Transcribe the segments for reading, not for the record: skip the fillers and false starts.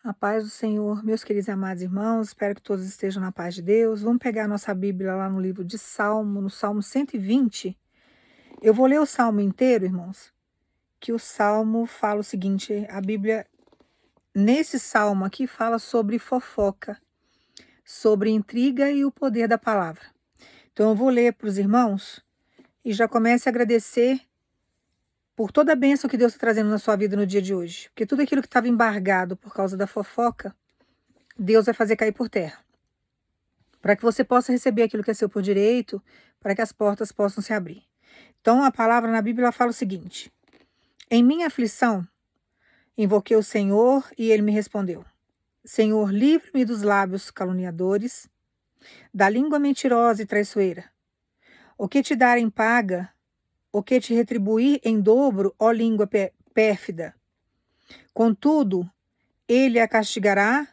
A paz do Senhor, meus queridos e amados irmãos, espero que todos estejam na paz de Deus. Vamos pegar a nossa Bíblia lá no livro de Salmo, no Salmo 120. Eu vou ler o Salmo inteiro, irmãos, que o Salmo fala o seguinte, a Bíblia, nesse Salmo aqui, fala sobre fofoca, sobre intriga e o poder da palavra. Então eu vou ler para os irmãos e já comece a agradecer por toda a bênção que Deus está trazendo na sua vida no dia de hoje. Porque tudo aquilo que estava embargado por causa da fofoca, Deus vai fazer cair por terra. Para que você possa receber aquilo que é seu por direito, para que as portas possam se abrir. Então, a palavra na Bíblia ela fala o seguinte: em minha aflição, invoquei o Senhor e ele me respondeu. Senhor, livre-me dos lábios caluniadores, da língua mentirosa e traiçoeira. O que te dar em paga, o que te retribuir em dobro, ó língua pérfida. Contudo, ele a castigará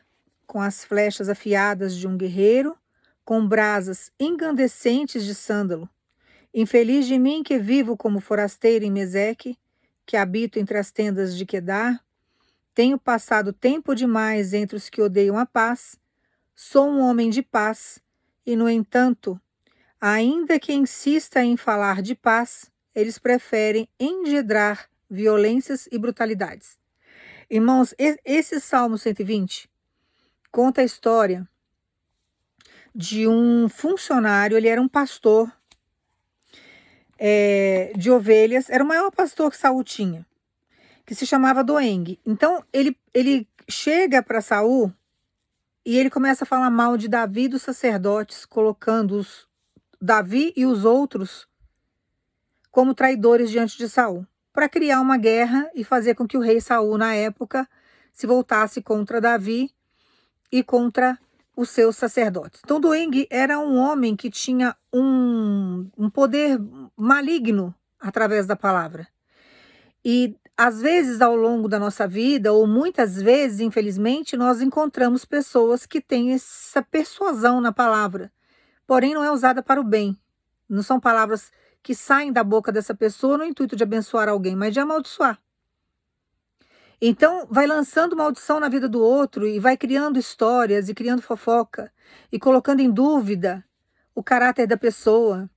com as flechas afiadas de um guerreiro, com brasas incandescentes de sândalo. Infeliz de mim que vivo como forasteiro em Meseque, que habito entre as tendas de Quedar, tenho passado tempo demais entre os que odeiam a paz, sou um homem de paz, e, no entanto, ainda que insista em falar de paz, eles preferem engendrar violências e brutalidades. Irmãos, esse Salmo 120 conta a história de um funcionário, ele era um pastor de ovelhas, era o maior pastor que Saul tinha, que se chamava Doeg. Então, ele chega para Saul e ele começa a falar mal de Davi e dos sacerdotes, colocando Davi e os outros como traidores diante de Saul, para criar uma guerra e fazer com que o rei Saul, na época, se voltasse contra Davi e contra os seus sacerdotes. Então, Doeg era um homem que tinha um poder maligno através da palavra. E, às vezes, ao longo da nossa vida, ou muitas vezes, infelizmente, nós encontramos pessoas que têm essa persuasão na palavra, porém não é usada para o bem. Não são palavras que saem da boca dessa pessoa no intuito de abençoar alguém, mas de amaldiçoar. Então, vai lançando maldição na vida do outro e vai criando histórias e criando fofoca e colocando em dúvida o caráter da pessoa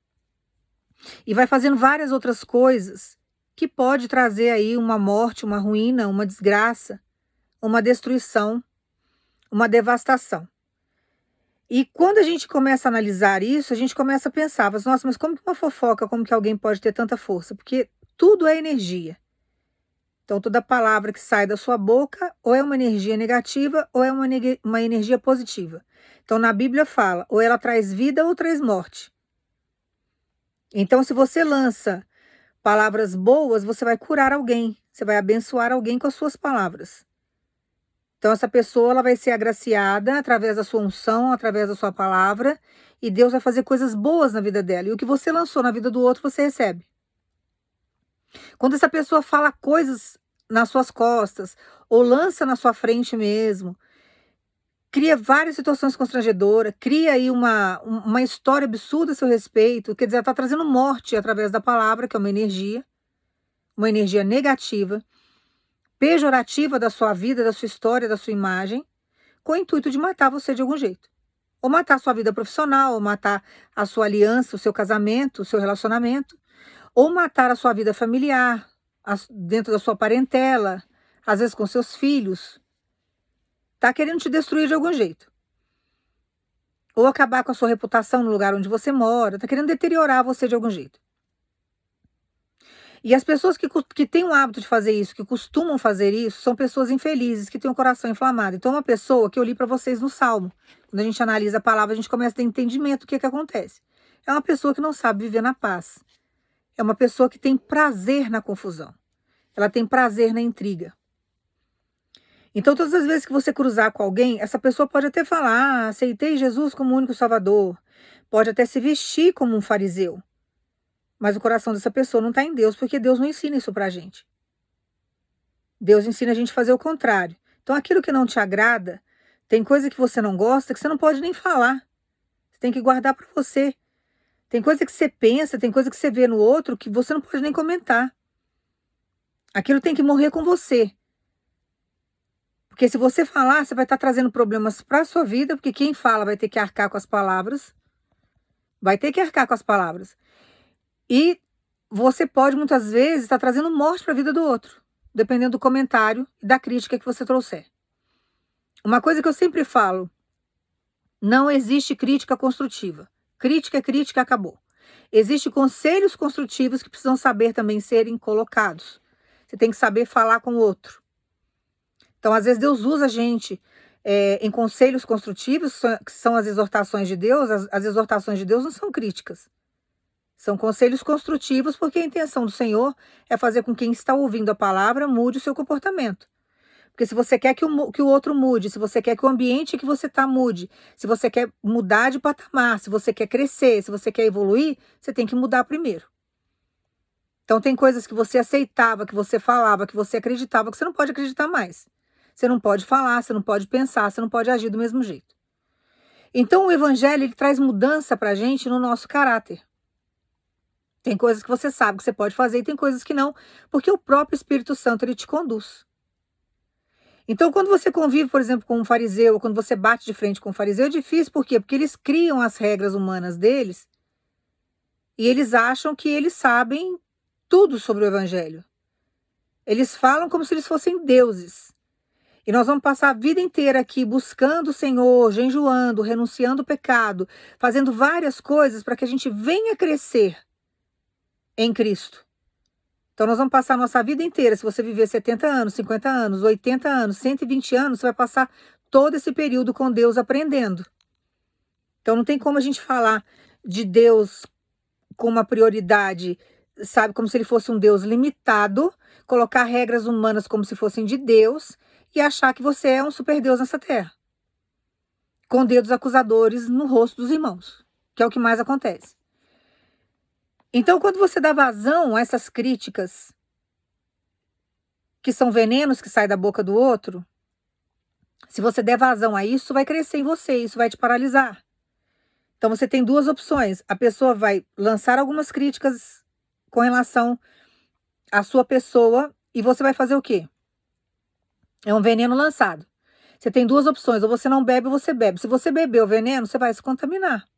e vai fazendo várias outras coisas que pode trazer aí uma morte, uma ruína, uma desgraça, uma destruição, uma devastação. E quando a gente começa a analisar isso, a gente começa a pensar, nossa, mas como que uma fofoca, como que alguém pode ter tanta força? Porque tudo é energia. Então, toda palavra que sai da sua boca, ou é uma energia negativa, ou é uma energia positiva. Então, na Bíblia fala, ou ela traz vida ou traz morte. Então, se você lança palavras boas, você vai curar alguém, você vai abençoar alguém com as suas palavras. Então, essa pessoa ela vai ser agraciada através da sua unção, através da sua palavra, e Deus vai fazer coisas boas na vida dela. E o que você lançou na vida do outro, você recebe. Quando essa pessoa fala coisas nas suas costas, ou lança na sua frente mesmo, cria várias situações constrangedoras, cria aí uma história absurda a seu respeito, quer dizer, ela está trazendo morte através da palavra, que é uma energia negativa, pejorativa da sua vida, da sua história, da sua imagem, com o intuito de matar você de algum jeito. Ou matar a sua vida profissional, ou matar a sua aliança, o seu casamento, o seu relacionamento, ou matar a sua vida familiar, dentro da sua parentela, às vezes com seus filhos. Está querendo te destruir de algum jeito. Ou acabar com a sua reputação no lugar onde você mora, está querendo deteriorar você de algum jeito. E as pessoas que têm o hábito de fazer isso, que costumam fazer isso, são pessoas infelizes, que têm o coração inflamado. Então, uma pessoa que eu li para vocês no Salmo, quando a gente analisa a palavra, a gente começa a ter entendimento do que acontece. É uma pessoa que não sabe viver na paz. É uma pessoa que tem prazer na confusão. Ela tem prazer na intriga. Então, todas as vezes que você cruzar com alguém, essa pessoa pode até falar, aceitei Jesus como único salvador. Pode até se vestir como um fariseu. Mas o coração dessa pessoa não está em Deus, porque Deus não ensina isso para a gente. Deus ensina a gente a fazer o contrário. Então, aquilo que não te agrada, tem coisa que você não gosta, que você não pode nem falar. Você tem que guardar para você. Tem coisa que você pensa, tem coisa que você vê no outro, que você não pode nem comentar. Aquilo tem que morrer com você. Porque se você falar, você vai estar trazendo problemas para a sua vida, porque quem fala vai ter que arcar com as palavras, vai ter que arcar com as palavras. E você pode, muitas vezes, estar trazendo morte para a vida do outro, dependendo do comentário e da crítica que você trouxer. Uma coisa que eu sempre falo, não existe crítica construtiva. Crítica é crítica, acabou. Existem conselhos construtivos que precisam saber também serem colocados. Você tem que saber falar com o outro. Então, às vezes, Deus usa a gente em conselhos construtivos, que são as exortações de Deus. As exortações de Deus não são críticas. São conselhos construtivos, porque a intenção do Senhor é fazer com que quem está ouvindo a palavra mude o seu comportamento. Porque se você quer que o outro mude, se você quer que o ambiente que você está mude, se você quer mudar de patamar, se você quer crescer, se você quer evoluir, você tem que mudar primeiro. Então tem coisas que você aceitava, que você falava, que você acreditava, que você não pode acreditar mais. Você não pode falar, você não pode pensar, você não pode agir do mesmo jeito. Então o evangelho, ele traz mudança para a gente no nosso caráter. Tem coisas que você sabe que você pode fazer e tem coisas que não, porque o próprio Espírito Santo, ele te conduz. Então, quando você convive, por exemplo, com um fariseu, ou quando você bate de frente com um fariseu, é difícil, por quê? Porque eles criam as regras humanas deles e eles acham que eles sabem tudo sobre o evangelho. Eles falam como se eles fossem deuses. E nós vamos passar a vida inteira aqui buscando o Senhor, jejuando, renunciando o pecado, fazendo várias coisas para que a gente venha crescer em Cristo. Então nós vamos passar a nossa vida inteira, se você viver 70 anos, 50 anos, 80 anos, 120 anos, você vai passar todo esse período com Deus aprendendo. Então não tem como a gente falar de Deus com uma prioridade, sabe, como se ele fosse um Deus limitado, colocar regras humanas como se fossem de Deus e achar que você é um super Deus nessa terra. Com dedos acusadores no rosto dos irmãos, que é o que mais acontece. Então, quando você dá vazão a essas críticas, que são venenos que saem da boca do outro, se você der vazão a isso, vai crescer em você, isso vai te paralisar. Então, você tem duas opções. A pessoa vai lançar algumas críticas com relação à sua pessoa e você vai fazer o quê? É um veneno lançado. Você tem duas opções, ou você não bebe ou você bebe. Se você beber o veneno, você vai se contaminar.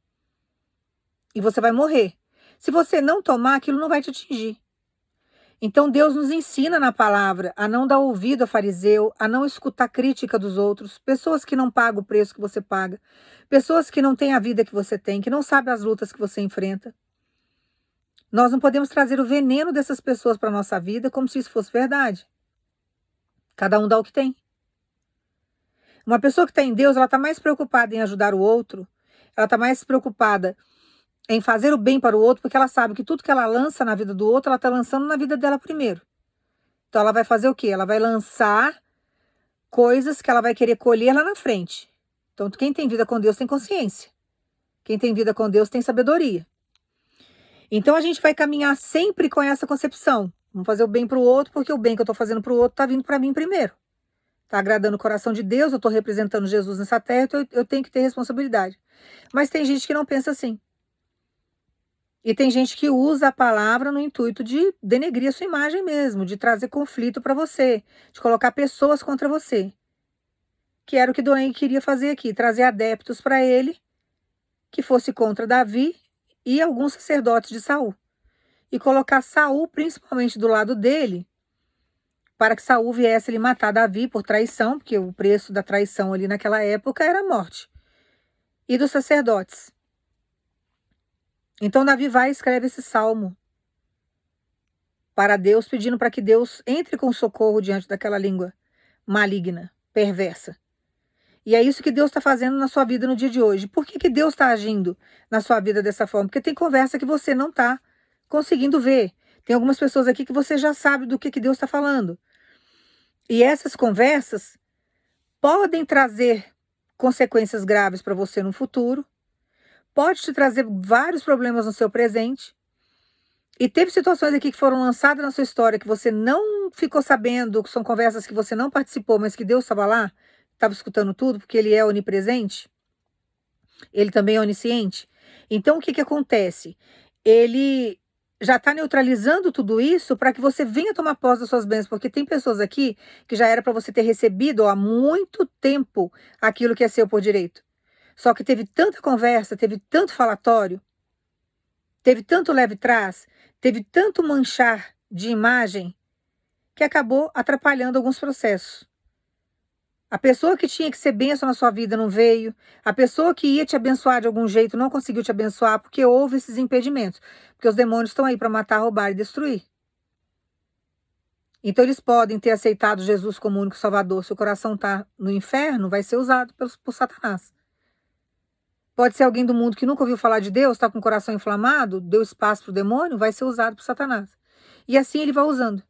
E você vai morrer. Se você não tomar, aquilo não vai te atingir. Então Deus nos ensina na palavra a não dar ouvido a fariseu, a não escutar crítica dos outros, pessoas que não pagam o preço que você paga, pessoas que não têm a vida que você tem, que não sabem as lutas que você enfrenta. Nós não podemos trazer o veneno dessas pessoas para a nossa vida como se isso fosse verdade. Cada um dá o que tem. Uma pessoa que está em Deus, ela está mais preocupada em ajudar o outro, ela está mais preocupada em fazer o bem para o outro, porque ela sabe que tudo que ela lança na vida do outro, ela está lançando na vida dela primeiro. Então ela vai fazer o quê? Ela vai lançar coisas que ela vai querer colher lá na frente. Então quem tem vida com Deus tem consciência. Quem tem vida com Deus tem sabedoria. Então a gente vai caminhar sempre com essa concepção. Vamos fazer o bem para o outro, porque o bem que eu estou fazendo para o outro está vindo para mim primeiro. Está agradando o coração de Deus, eu estou representando Jesus nessa terra, então eu tenho que ter responsabilidade. Mas tem gente que não pensa assim. E tem gente que usa a palavra no intuito de denegrir a sua imagem mesmo, de trazer conflito para você, de colocar pessoas contra você. Que era o que Doeg queria fazer aqui, trazer adeptos para ele, que fosse contra Davi e alguns sacerdotes de Saul. E colocar Saul principalmente do lado dele, para que Saul viesse ele matar Davi por traição, porque o preço da traição ali naquela época era a morte. E dos sacerdotes. Então Davi vai e escreve esse salmo para Deus, pedindo para que Deus entre com socorro diante daquela língua maligna, perversa. E é isso que Deus está fazendo na sua vida no dia de hoje. Por que Deus está agindo na sua vida dessa forma? Porque tem conversa que você não está conseguindo ver. Tem algumas pessoas aqui que você já sabe do que Deus está falando. E essas conversas podem trazer consequências graves para você no futuro, pode te trazer vários problemas no seu presente. E teve situações aqui que foram lançadas na sua história que você não ficou sabendo, que são conversas que você não participou, mas que Deus estava lá, estava escutando tudo, porque Ele é onipresente. Ele também é onisciente. Então, o que acontece? Ele já está neutralizando tudo isso para que você venha tomar posse das suas bênçãos, porque tem pessoas aqui que já era para você ter recebido há muito tempo aquilo que é seu por direito. Só que teve tanta conversa, teve tanto falatório, teve tanto leve-trás, teve tanto manchar de imagem que acabou atrapalhando alguns processos. A pessoa que tinha que ser bênção na sua vida não veio. A pessoa que ia te abençoar de algum jeito não conseguiu te abençoar porque houve esses impedimentos. Porque os demônios estão aí para matar, roubar e destruir. Então eles podem ter aceitado Jesus como único salvador. Se o coração está no inferno, vai ser usado por Satanás. Pode ser alguém do mundo que nunca ouviu falar de Deus, está com o coração inflamado, deu espaço para o demônio, vai ser usado por Satanás. E assim ele vai usando.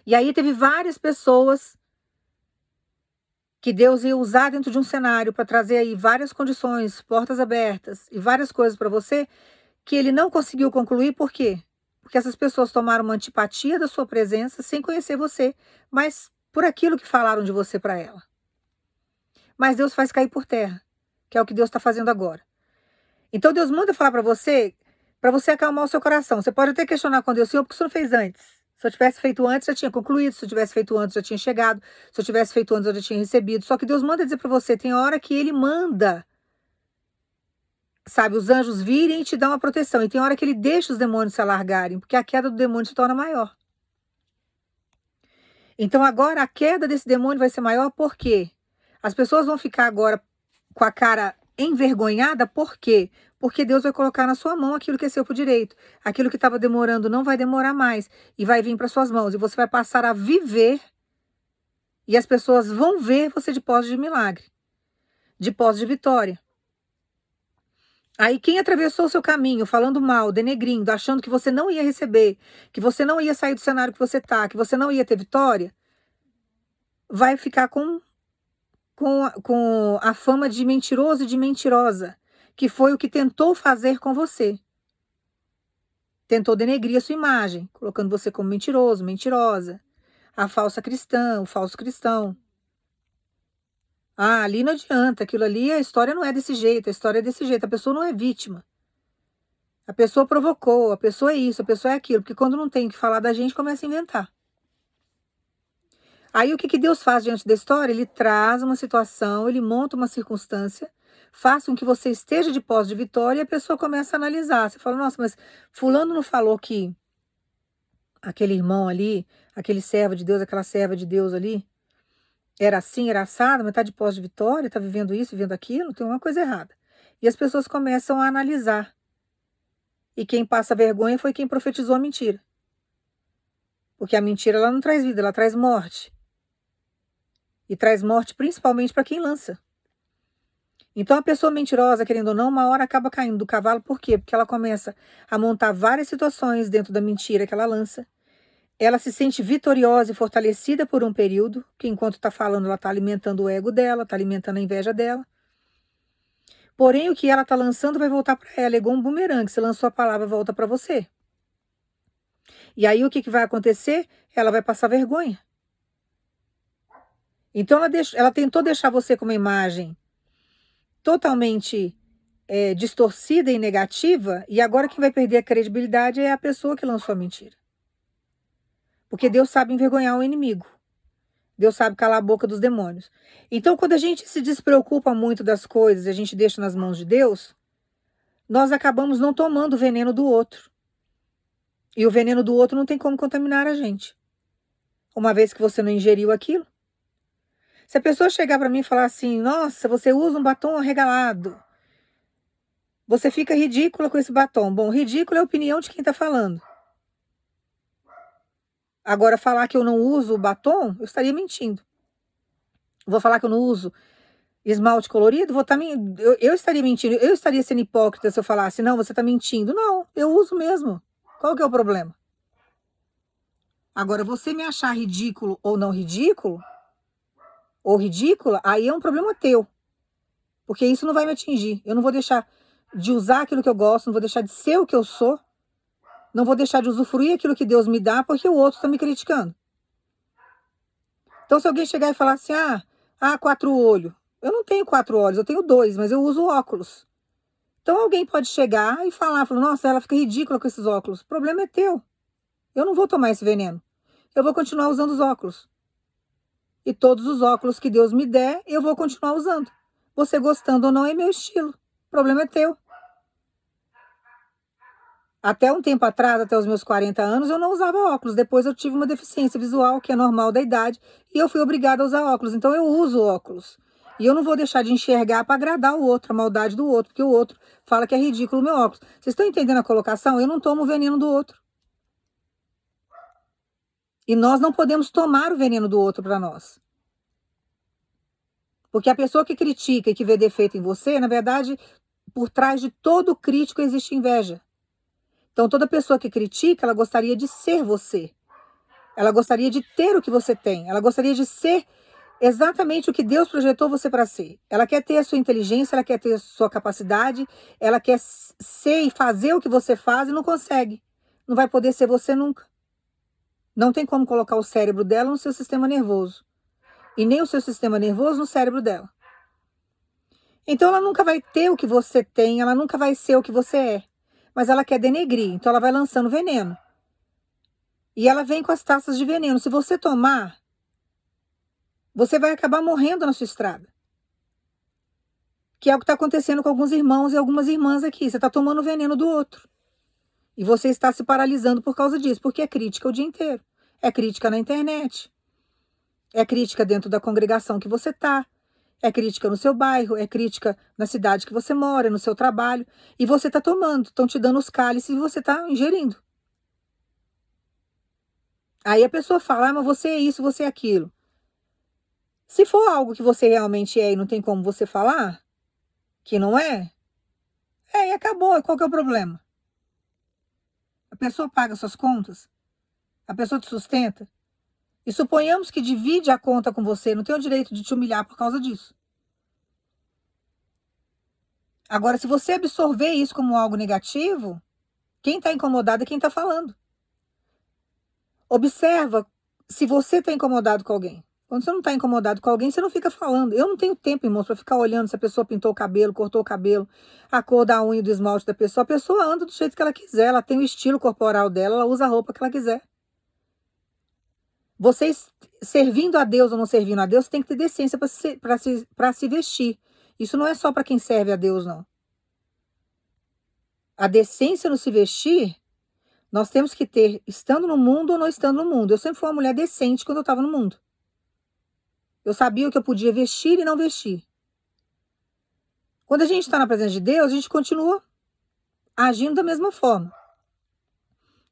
E aí teve várias pessoas que Deus ia usar dentro de um cenário para trazer aí várias condições, portas abertas e várias coisas para você, que ele não conseguiu concluir, por quê? Porque essas pessoas tomaram uma antipatia da sua presença sem conhecer você, mas por aquilo que falaram de você para ela. Mas Deus faz cair por terra, que é o que Deus está fazendo agora. Então Deus manda falar para você acalmar o seu coração. Você pode até questionar com Deus, Senhor, por que você não fez antes? Se eu tivesse feito antes, já tinha concluído. Se eu tivesse feito antes, já tinha chegado. Se eu tivesse feito antes, eu já tinha recebido. Só que Deus manda dizer para você, tem hora que Ele manda, sabe, os anjos virem e te dar uma proteção. E tem hora que Ele deixa os demônios se alargarem, porque a queda do demônio se torna maior. Então agora a queda desse demônio vai ser maior, por quê? As pessoas vão ficar agora com a cara envergonhada, por quê? Porque Deus vai colocar na sua mão aquilo que é seu por direito. Aquilo que estava demorando não vai demorar mais e vai vir para suas mãos. E você vai passar a viver e as pessoas vão ver você de posse de milagre, de posse de vitória. Aí quem atravessou o seu caminho falando mal, denegrindo, achando que você não ia receber, que você não ia sair do cenário que você está, que você não ia ter vitória, vai ficar com a fama de mentiroso e de mentirosa, que foi o que tentou fazer com você. Tentou denegrir a sua imagem, colocando você como mentiroso, mentirosa, a falsa cristã, o falso cristão. Ah, ali não adianta, aquilo ali, a história não é desse jeito, a história é desse jeito, a pessoa não é vítima. A pessoa provocou, a pessoa é isso, a pessoa é aquilo, porque quando não tem o que falar da gente, começa a inventar. Aí o que Deus faz diante da história? Ele traz uma situação, ele monta uma circunstância, faz com que você esteja de posse de vitória e a pessoa começa a analisar. Você fala, nossa, mas fulano não falou que aquele irmão ali, aquele servo de Deus, aquela serva de Deus ali, era assim, era assado, mas está de posse de vitória, está vivendo isso, vivendo aquilo, tem uma coisa errada. E as pessoas começam a analisar. E quem passa vergonha foi quem profetizou a mentira. Porque a mentira ela não traz vida, ela traz morte. E traz morte principalmente para quem lança. Então a pessoa mentirosa, querendo ou não, uma hora acaba caindo do cavalo. Por quê? Porque ela começa a montar várias situações dentro da mentira que ela lança. Ela se sente vitoriosa e fortalecida por um período, que enquanto está falando, ela está alimentando o ego dela, está alimentando a inveja dela. Porém, o que ela está lançando vai voltar para ela, é igual um bumerangue. Você lançou a palavra, volta para você. E aí o que vai acontecer? Ela vai passar vergonha. Então ela tentou deixar você com uma imagem totalmente distorcida e negativa, e agora quem vai perder a credibilidade é a pessoa que lançou a mentira. Porque Deus sabe envergonhar o inimigo. Deus sabe calar a boca dos demônios. Então, quando a gente se despreocupa muito das coisas e a gente deixa nas mãos de Deus, nós acabamos não tomando o veneno do outro. E o veneno do outro não tem como contaminar a gente. Uma vez que você não ingeriu aquilo. Se a pessoa chegar para mim e falar assim, nossa, você usa um batom arregalado. Você fica ridícula com esse batom. Bom, ridículo é a opinião de quem está falando. Agora, falar que eu não uso batom, eu estaria mentindo. Vou falar que eu não uso esmalte colorido, eu estaria mentindo. Eu estaria sendo hipócrita se eu falasse, não, você está mentindo. Não, eu uso mesmo. Qual que é o problema? Agora, você me achar ridículo ou não ridículo, ou ridícula, aí é um problema teu. Porque isso não vai me atingir. Eu não vou deixar de usar aquilo que eu gosto, não vou deixar de ser o que eu sou, não vou deixar de usufruir aquilo que Deus me dá porque o outro está me criticando. Então, se alguém chegar e falar assim, 4 olhos. Eu não tenho 4 olhos, eu tenho 2, mas eu uso óculos. Então alguém pode chegar e falar, nossa, ela fica ridícula com esses óculos. O problema é teu. Eu não vou tomar esse veneno. Eu vou continuar usando os óculos. E todos os óculos que Deus me der, eu vou continuar usando. Você gostando ou não é meu estilo. O problema é teu. Até um tempo atrás, até os meus 40 anos, eu não usava óculos. Depois eu tive uma deficiência visual, que é normal da idade, e eu fui obrigada a usar óculos. Então eu uso óculos. E eu não vou deixar de enxergar para agradar o outro, a maldade do outro, porque o outro fala que é ridículo o meu óculos. Vocês estão entendendo a colocação? Eu não tomo o veneno do outro. E nós não podemos tomar o veneno do outro para nós. Porque a pessoa que critica e que vê defeito em você, na verdade, por trás de todo crítico existe inveja. Então, toda pessoa que critica, ela gostaria de ser você. Ela gostaria de ter o que você tem. Ela gostaria de ser exatamente o que Deus projetou você para ser. Ela quer ter a sua inteligência, ela quer ter a sua capacidade, ela quer ser e fazer o que você faz e não consegue. Não vai poder ser você nunca. Não tem como colocar o cérebro dela no seu sistema nervoso. E nem o seu sistema nervoso no cérebro dela. Então, ela nunca vai ter o que você tem, ela nunca vai ser o que você é. Mas ela quer denegrir, então ela vai lançando veneno. E ela vem com as taças de veneno. Se você tomar, você vai acabar morrendo na sua estrada. Que é o que está acontecendo com alguns irmãos e algumas irmãs aqui. Você está tomando o veneno do outro. E você está se paralisando por causa disso, porque é crítica o dia inteiro. É crítica na internet. É crítica dentro da congregação que você está. É crítica no seu bairro, é crítica na cidade que você mora, no seu trabalho. E você está tomando, estão te dando os cálices e você está ingerindo. Aí a pessoa fala, mas você é isso, você é aquilo. Se for algo que você realmente é e não tem como você falar, que não é, e acabou, qual que é o problema? A pessoa paga suas contas, a pessoa te sustenta, e suponhamos que divide a conta com você, não tem o direito de te humilhar por causa disso. Agora, se você absorver isso como algo negativo, quem está incomodado é quem está falando. Observa se você está incomodado com alguém. Quando você não está incomodado com alguém, você não fica falando. Eu não tenho tempo, irmãos, para ficar olhando se a pessoa pintou o cabelo, cortou o cabelo, a cor da unha, do esmalte da pessoa. A pessoa anda do jeito que ela quiser, ela tem o estilo corporal dela, ela usa a roupa que ela quiser. Vocês, servindo a Deus ou não servindo a Deus, tem que ter decência para se vestir. Isso não é só para quem serve a Deus, não. A decência no se vestir, nós temos que ter estando no mundo ou não estando no mundo. Eu sempre fui uma mulher decente quando eu estava no mundo. Eu sabia o que eu podia vestir e não vestir. Quando a gente está na presença de Deus, a gente continua agindo da mesma forma.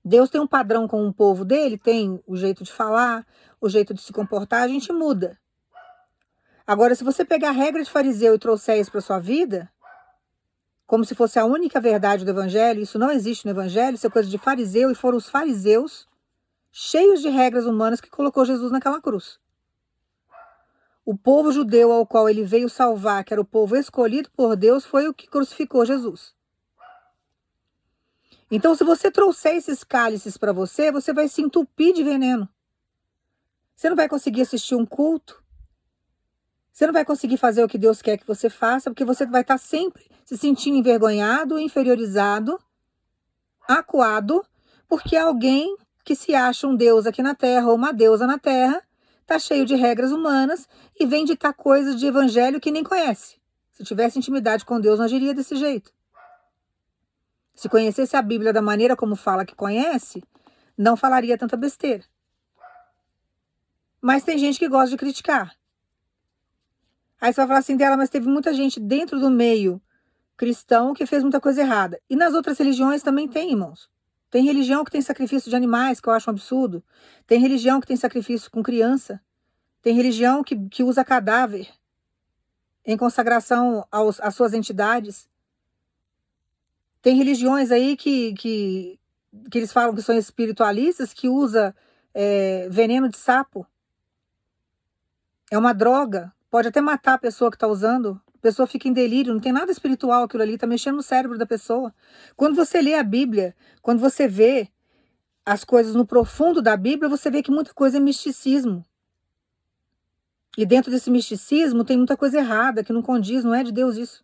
Deus tem um padrão com o povo dele, tem o jeito de falar, o jeito de se comportar, a gente muda. Agora, se você pegar a regra de fariseu e trouxer isso para sua vida, como se fosse a única verdade do evangelho, isso não existe no evangelho, isso é coisa de fariseu, e foram os fariseus, cheios de regras humanas, que colocou Jesus naquela cruz. O povo judeu ao qual ele veio salvar, que era o povo escolhido por Deus, foi o que crucificou Jesus. Então, se você trouxer esses cálices para você, você vai se entupir de veneno. Você não vai conseguir assistir um culto. Você não vai conseguir fazer o que Deus quer que você faça, porque você vai estar sempre se sentindo envergonhado, inferiorizado, acuado, porque alguém que se acha um Deus aqui na Terra ou uma deusa na Terra está cheio de regras humanas e vem ditar coisas de evangelho que nem conhece. Se tivesse intimidade com Deus, não agiria desse jeito. Se conhecesse a Bíblia da maneira como fala que conhece, não falaria tanta besteira. Mas tem gente que gosta de criticar. Aí você vai falar assim dela, mas teve muita gente dentro do meio cristão que fez muita coisa errada. E nas outras religiões também tem, irmãos. Tem religião que tem sacrifício de animais, que eu acho um absurdo. Tem religião que tem sacrifício com criança. Tem religião que usa cadáver em consagração às suas entidades. Tem religiões aí que eles falam que são espiritualistas, que usa veneno de sapo. É uma droga. Pode até matar a pessoa que está usando. A pessoa fica em delírio, não tem nada espiritual aquilo ali, está mexendo no cérebro da pessoa. Quando você lê a Bíblia, quando você vê as coisas no profundo da Bíblia, você vê que muita coisa é misticismo. E dentro desse misticismo tem muita coisa errada, que não condiz, não é de Deus isso.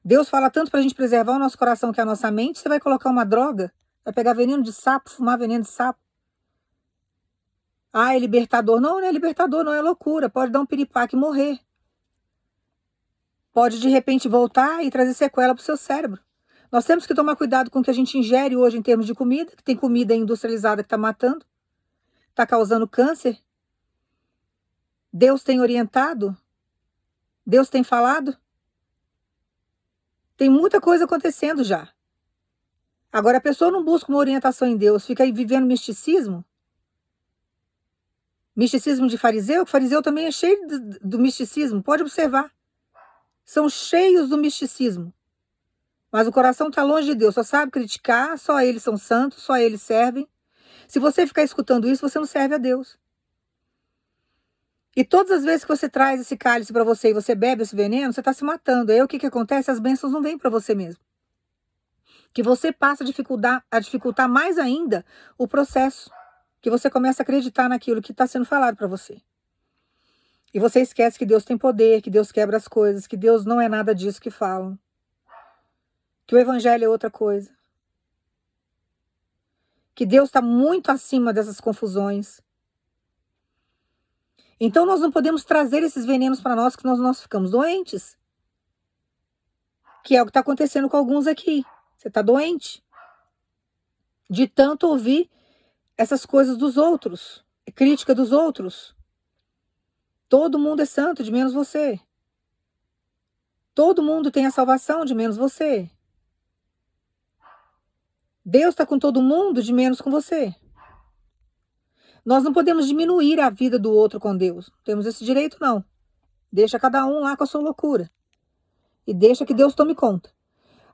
Deus fala tanto para a gente preservar o nosso coração, que é a nossa mente. Você vai colocar uma droga, vai pegar veneno de sapo, fumar veneno de sapo. Ah, é libertador. Não, não é libertador, não, é loucura. Pode dar um piripaque e morrer. Pode, de repente, voltar e trazer sequela para o seu cérebro. Nós temos que tomar cuidado com o que a gente ingere hoje em termos de comida, que tem comida industrializada que está matando, está causando câncer. Deus tem orientado? Deus tem falado? Tem muita coisa acontecendo já. Agora, a pessoa não busca uma orientação em Deus, fica aí vivendo misticismo. Misticismo de fariseu, que fariseu também é cheio do misticismo, pode observar. São cheios do misticismo. Mas o coração está longe de Deus, só sabe criticar, só eles são santos, só eles servem. Se você ficar escutando isso, você não serve a Deus. E todas as vezes que você traz esse cálice para você e você bebe esse veneno, você está se matando. Aí o que acontece? As bênçãos não vêm para você mesmo. Que você passa a dificultar mais ainda o processo. Que você começa a acreditar naquilo que está sendo falado para você. E você esquece que Deus tem poder, que Deus quebra as coisas, que Deus não é nada disso que falam. Que o evangelho é outra coisa. Que Deus está muito acima dessas confusões. Então nós não podemos trazer esses venenos para nós, que nós ficamos doentes. Que é o que está acontecendo com alguns aqui. Você está doente. De tanto ouvir essas coisas dos outros. Crítica dos outros. Todo mundo é santo, de menos você. Todo mundo tem a salvação, de menos você. Deus está com todo mundo, de menos com você. Nós não podemos diminuir a vida do outro com Deus. Não temos esse direito, não. Deixa cada um lá com a sua loucura. E deixa que Deus tome conta.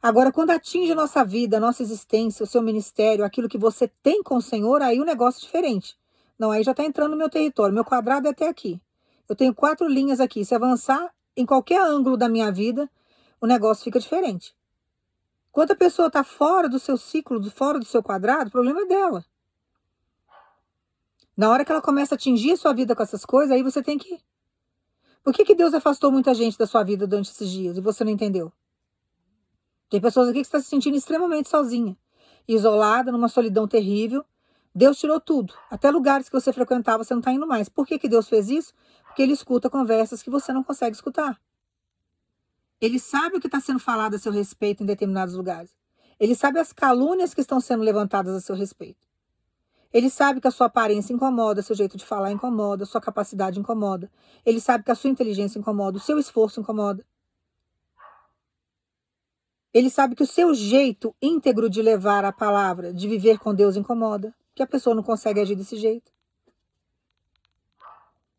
Agora, quando atinge a nossa vida, a nossa existência, o seu ministério, aquilo que você tem com o Senhor, aí o negócio é diferente. Não, aí já está entrando no meu território. Meu quadrado é até aqui. Eu tenho 4 linhas aqui. Se avançar em qualquer ângulo da minha vida, o negócio fica diferente. Quando a pessoa está fora do seu ciclo, fora do seu quadrado, o problema é dela. Na hora que ela começa a atingir a sua vida com essas coisas, aí você tem que... Por que Deus afastou muita gente da sua vida durante esses dias e você não entendeu? Tem pessoas aqui que estão se sentindo extremamente sozinha, isolada, numa solidão terrível. Deus tirou tudo. Até lugares que você frequentava, você não está indo mais. Por que Deus fez isso? Porque Ele escuta conversas que você não consegue escutar. Ele sabe o que está sendo falado a seu respeito em determinados lugares. Ele sabe as calúnias que estão sendo levantadas a seu respeito. Ele sabe que a sua aparência incomoda, seu jeito de falar incomoda, sua capacidade incomoda. Ele sabe que a sua inteligência incomoda, o seu esforço incomoda. Ele sabe que o seu jeito íntegro de levar a palavra, de viver com Deus incomoda, que a pessoa não consegue agir desse jeito.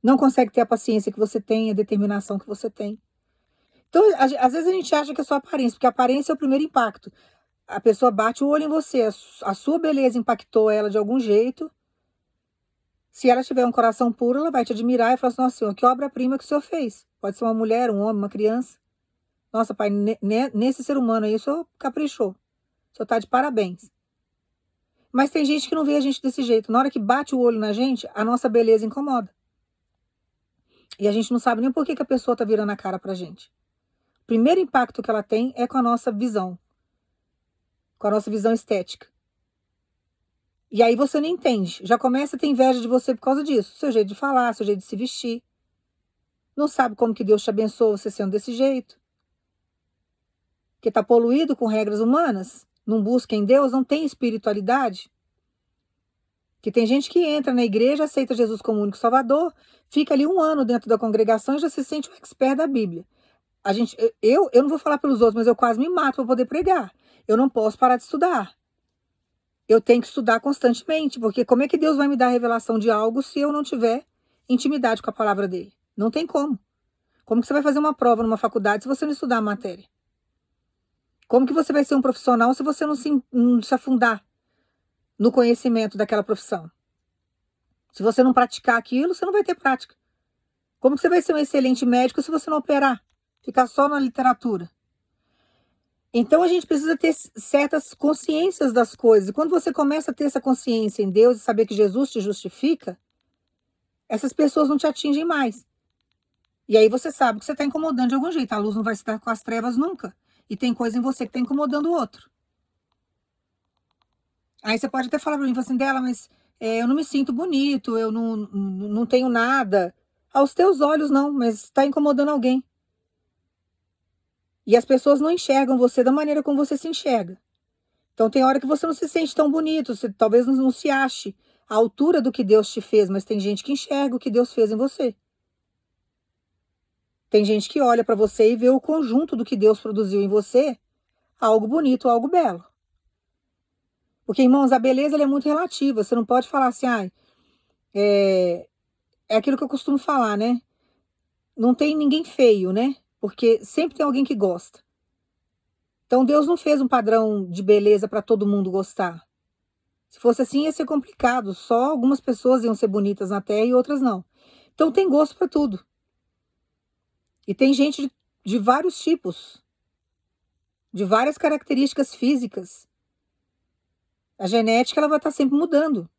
Não consegue ter a paciência que você tem, a determinação que você tem. Então, às vezes a gente acha que é só aparência, porque a aparência é o primeiro impacto. A pessoa bate o olho em você, a sua beleza impactou ela de algum jeito. Se ela tiver um coração puro, ela vai te admirar e falar assim: nossa, Senhor, que obra-prima que o Senhor fez. Pode ser uma mulher, um homem, uma criança. Nossa, Pai, nesse ser humano aí o Senhor caprichou. O Senhor está de parabéns. Mas tem gente que não vê a gente desse jeito. Na hora que bate o olho na gente, a nossa beleza incomoda. E a gente não sabe nem por que a pessoa está virando a cara pra gente. O primeiro impacto que ela tem é com a nossa visão. Com a nossa visão estética. E aí você não entende. Já começa a ter inveja de você por causa disso. Seu jeito de falar, seu jeito de se vestir. Não sabe como que Deus te abençoa você sendo desse jeito. Porque está poluído com regras humanas. Não busca em Deus, não tem espiritualidade. Que tem gente que entra na igreja, aceita Jesus como único salvador, fica ali 1 ano dentro da congregação e já se sente um expert da Bíblia. Eu não vou falar pelos outros, mas eu quase me mato para poder pregar. Eu não posso parar de estudar. Eu tenho que estudar constantemente, porque como é que Deus vai me dar a revelação de algo se eu não tiver intimidade com a palavra dele? Não tem como. Como que você vai fazer uma prova numa faculdade se você não estudar a matéria? Como que você vai ser um profissional se você não se afundar no conhecimento daquela profissão? Se você não praticar aquilo, você não vai ter prática. Como que você vai ser um excelente médico se você não operar? Ficar só na literatura? Então a gente precisa ter certas consciências das coisas. E quando você começa a ter essa consciência em Deus e saber que Jesus te justifica, essas pessoas não te atingem mais. E aí você sabe que você está incomodando de algum jeito. A luz não vai estar com as trevas nunca. E tem coisa em você que tá incomodando o outro. Aí você pode até falar pra mim, falar assim, dela, mas eu não me sinto bonito, eu não tenho nada. Aos teus olhos não, mas tá incomodando alguém. E as pessoas não enxergam você da maneira como você se enxerga. Então tem hora que você não se sente tão bonito, você talvez não se ache à altura do que Deus te fez, mas tem gente que enxerga o que Deus fez em você. Tem gente que olha para você e vê o conjunto do que Deus produziu em você, algo bonito, algo belo. Porque, irmãos, a beleza ela é muito relativa. Você não pode falar assim, é, é aquilo que eu costumo falar, né? Não tem ninguém feio, né? Porque sempre tem alguém que gosta. Então Deus não fez um padrão de beleza para todo mundo gostar. Se fosse assim, ia ser complicado. Só algumas pessoas iam ser bonitas na Terra e outras não. Então tem gosto para tudo. E tem gente de vários tipos, de várias características físicas. A genética ela vai estar sempre mudando.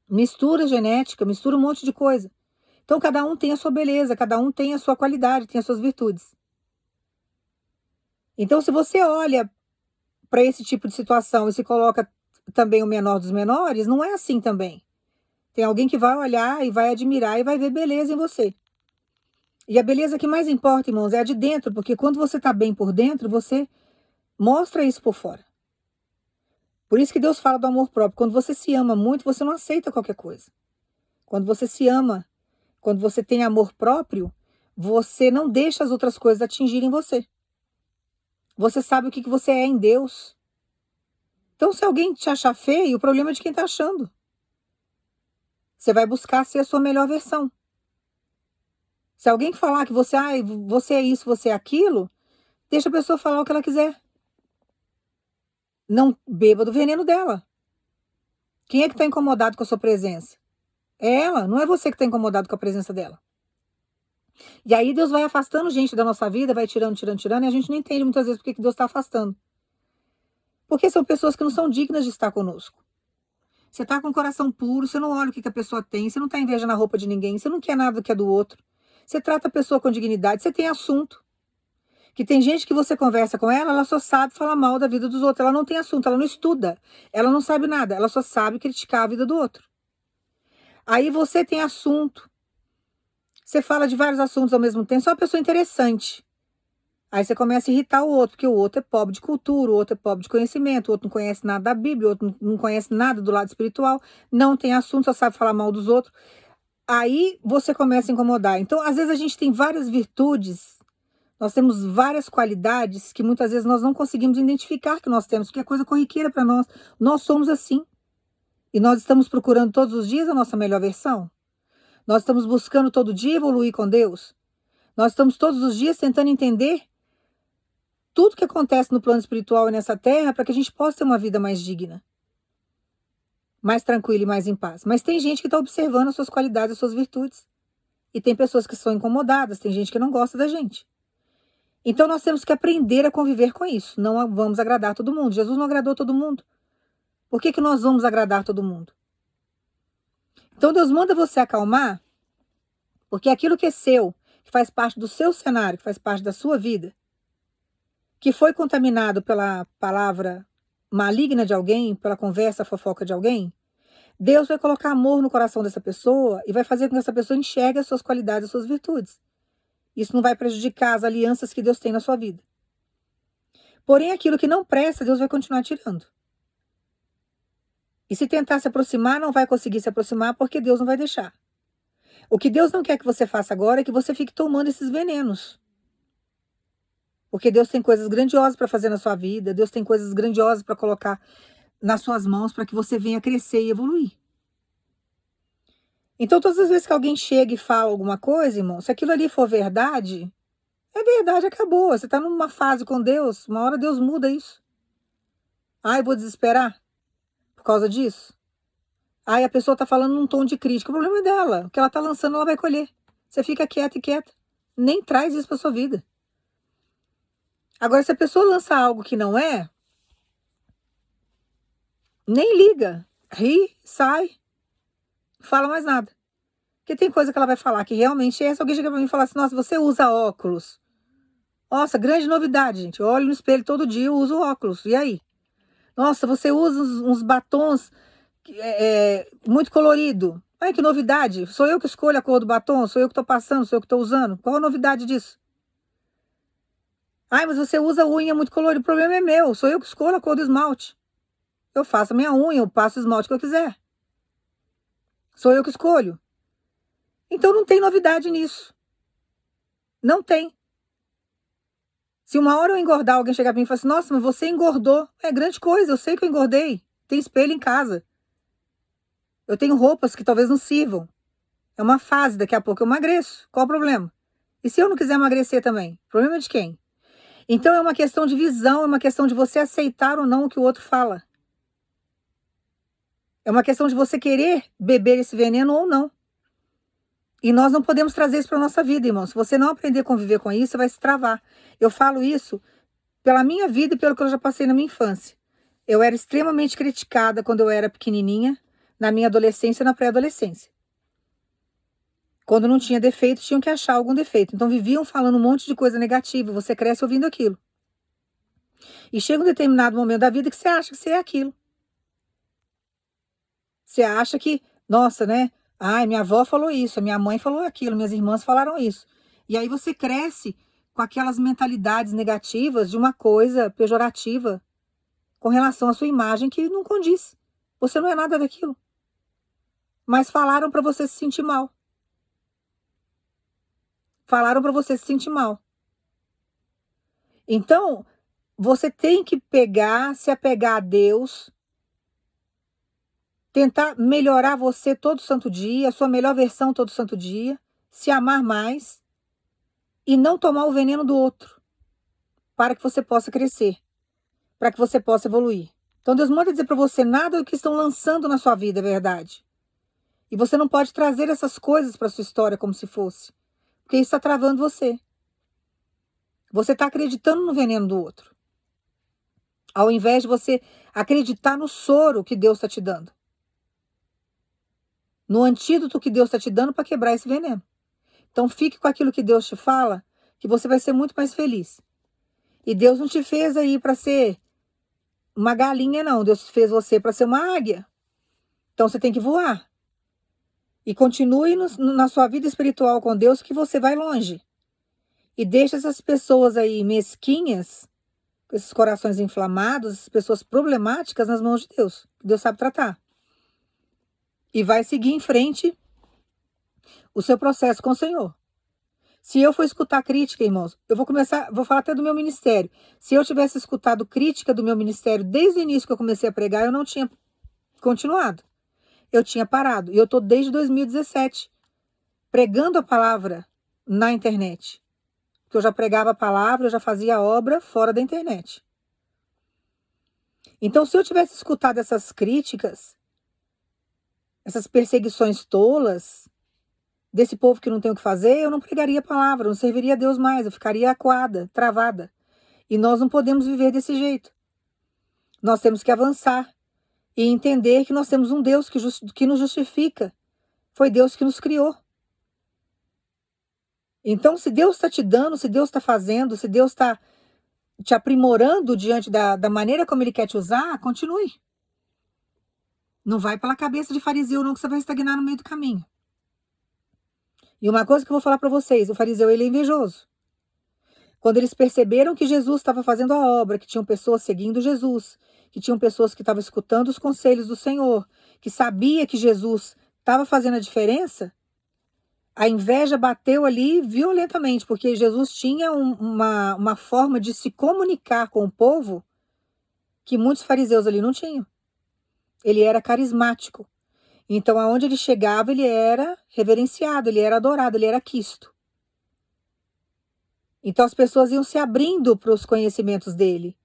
Mistura genética, mistura um monte de coisa. Então cada um tem a sua beleza, cada um tem a sua qualidade, tem as suas virtudes. Então se você olha para esse tipo de situação e se coloca também o menor dos menores, não é assim também. Tem alguém que vai olhar e vai admirar e vai ver beleza em você. E a beleza que mais importa, irmãos, é a de dentro, porque quando você está bem por dentro, você mostra isso por fora. Por isso que Deus fala do amor próprio. Quando você se ama muito, você não aceita qualquer coisa. Quando você se ama, quando você tem amor próprio, você não deixa as outras coisas atingirem você. Você sabe o que você é em Deus. Então, se alguém te achar feio, o problema é de quem está achando. Você vai buscar ser a sua melhor versão. Se alguém falar que você é isso, você é aquilo, deixa a pessoa falar o que ela quiser. Não beba do veneno dela. Quem é que está incomodado com a sua presença? É ela, não é você que está incomodado com a presença dela. E aí Deus vai afastando gente da nossa vida, vai tirando, tirando, tirando, e a gente não entende muitas vezes por que Deus está afastando. Porque são pessoas que não são dignas de estar conosco. Você está com o coração puro, você não olha o que a pessoa tem, você não está inveja na roupa de ninguém, você não quer nada do que é do outro. Você trata a pessoa com dignidade, você tem assunto. Que tem gente que você conversa com ela, ela só sabe falar mal da vida dos outros. Ela não tem assunto, ela não estuda, ela não sabe nada, ela só sabe criticar a vida do outro. Aí você tem assunto, você fala de vários assuntos ao mesmo tempo, você é uma pessoa interessante. Aí você começa a irritar o outro, porque o outro é pobre de cultura, o outro é pobre de conhecimento, o outro não conhece nada da Bíblia, o outro não conhece nada do lado espiritual, não tem assunto, só sabe falar mal dos outros. Aí você começa a incomodar. Então, às vezes a gente tem várias virtudes, nós temos várias qualidades que muitas vezes nós não conseguimos identificar que nós temos, porque é coisa corriqueira para nós. Nós somos assim. E nós estamos procurando todos os dias a nossa melhor versão. Nós estamos buscando todo dia evoluir com Deus. Nós estamos todos os dias tentando entender tudo que acontece no plano espiritual e nessa terra para que a gente possa ter uma vida mais digna, mais tranquila e mais em paz. Mas tem gente que está observando as suas qualidades, as suas virtudes. E tem pessoas que são incomodadas, tem gente que não gosta da gente. Então nós temos que aprender a conviver com isso. Não vamos agradar todo mundo. Jesus não agradou todo mundo. Por que nós vamos agradar todo mundo? Então Deus manda você acalmar, porque aquilo que é seu, que faz parte do seu cenário, que faz parte da sua vida, que foi contaminado pela palavra maligna de alguém, pela conversa fofoca de alguém, Deus vai colocar amor no coração dessa pessoa e vai fazer com que essa pessoa enxergue as suas qualidades, as suas virtudes. Isso não vai prejudicar as alianças que Deus tem na sua vida. Porém, aquilo que não presta, Deus vai continuar tirando. E se tentar se aproximar, não vai conseguir se aproximar porque Deus não vai deixar. O que Deus não quer que você faça agora é que você fique tomando esses venenos. Porque Deus tem coisas grandiosas para fazer na sua vida, Deus tem coisas grandiosas para colocar nas suas mãos para que você venha crescer e evoluir. Então, todas as vezes que alguém chega e fala alguma coisa, irmão, se aquilo ali for verdade, é verdade, acabou. Você está numa fase com Deus, uma hora Deus muda isso. Eu vou desesperar por causa disso? A pessoa está falando num tom de crítica. O problema é dela. O que ela está lançando, ela vai colher. Você fica quieta e quieta. Nem traz isso para sua vida. Agora, se a pessoa lança algo que não é, nem liga. Ri, sai. Não fala mais nada. Porque tem coisa que ela vai falar que realmente é. Se alguém chega para mim e falar assim, nossa, você usa óculos. Nossa, grande novidade, gente. Eu olho no espelho todo dia, eu uso óculos. E aí? Nossa, você usa uns batons muito colorido. Ai, que novidade. Sou eu que escolho a cor do batom? Sou eu que estou passando? Sou eu que estou usando? Qual a novidade disso? Ai, mas você usa unha muito colorida. O problema é meu. Sou eu que escolho a cor do esmalte. Eu faço a minha unha, eu passo o esmalte que eu quiser. Sou eu que escolho. Então não tem novidade nisso. Não tem. Se uma hora eu engordar, alguém chegar pra mim e falar assim, nossa, mas você engordou. É grande coisa, eu sei que eu engordei. Tem espelho em casa. Eu tenho roupas que talvez não sirvam. É uma fase, daqui a pouco eu emagreço. Qual o problema? E se eu não quiser emagrecer também? Problema de quem? Então é uma questão de visão, é uma questão de você aceitar ou não o que o outro fala. É uma questão de você querer beber esse veneno ou não. E nós não podemos trazer isso para a nossa vida, irmão. Se você não aprender a conviver com isso, você vai se travar. Eu falo isso pela minha vida e pelo que eu já passei na minha infância. Eu era extremamente criticada quando eu era pequenininha, na minha adolescência e na pré-adolescência. Quando não tinha defeito, tinham que achar algum defeito. Então viviam falando um monte de coisa negativa, você cresce ouvindo aquilo. E chega um determinado momento da vida que você acha que você é aquilo. Você acha que, nossa, né? Ai, minha avó falou isso, a minha mãe falou aquilo, minhas irmãs falaram isso. E aí você cresce com aquelas mentalidades negativas de uma coisa pejorativa com relação à sua imagem que não condiz. Você não é nada daquilo. Mas falaram para você se sentir mal. Falaram para você se sentir mal. Então, você tem que se apegar a Deus, tentar melhorar você todo santo dia, a sua melhor versão todo santo dia, se amar mais e não tomar o veneno do outro, para que você possa crescer, para que você possa evoluir. Então Deus manda dizer para você, nada do que estão lançando na sua vida é verdade. E você não pode trazer essas coisas para sua história como se fosse, porque isso está travando você. Você está acreditando no veneno do outro, ao invés de você acreditar no soro que Deus está te dando, no antídoto que Deus está te dando para quebrar esse veneno. Então fique com aquilo que Deus te fala, que você vai ser muito mais feliz. E Deus não te fez aí para ser uma galinha, não. Deus fez você para ser uma águia. Então você tem que voar. E continue na sua vida espiritual com Deus que você vai longe. E deixa essas pessoas aí mesquinhas, com esses corações inflamados, essas pessoas problemáticas nas mãos de Deus. Deus sabe tratar. E vai seguir em frente o seu processo com o Senhor. Se eu for escutar crítica, irmãos, vou falar até do meu ministério. Se eu tivesse escutado crítica do meu ministério desde o início que eu comecei a pregar, eu não tinha continuado. Eu tinha parado. E eu estou desde 2017 pregando a palavra na internet. Porque eu já pregava a palavra, eu já fazia a obra fora da internet. Então, se eu tivesse escutado essas críticas, essas perseguições tolas desse povo que não tem o que fazer, eu não pregaria a palavra, não serviria a Deus mais, eu ficaria acuada, travada. E nós não podemos viver desse jeito. Nós temos que avançar e entender que nós temos um Deus que nos justifica. Foi Deus que nos criou. Então, se Deus está te dando, se Deus está fazendo, se Deus está te aprimorando diante da maneira como Ele quer te usar, continue. Não vai pela cabeça de fariseu não, que você vai estagnar no meio do caminho. E uma coisa que eu vou falar para vocês, o fariseu ele é invejoso. Quando eles perceberam que Jesus estava fazendo a obra, que tinham pessoas seguindo Jesus, que tinham pessoas que estavam escutando os conselhos do Senhor, que sabia que Jesus estava fazendo a diferença, a inveja bateu ali violentamente, porque Jesus tinha uma forma de se comunicar com o povo que muitos fariseus ali não tinham. Ele era carismático. Então, aonde ele chegava, ele era reverenciado, ele era adorado, ele era quisto. Então, as pessoas iam se abrindo para os conhecimentos dele,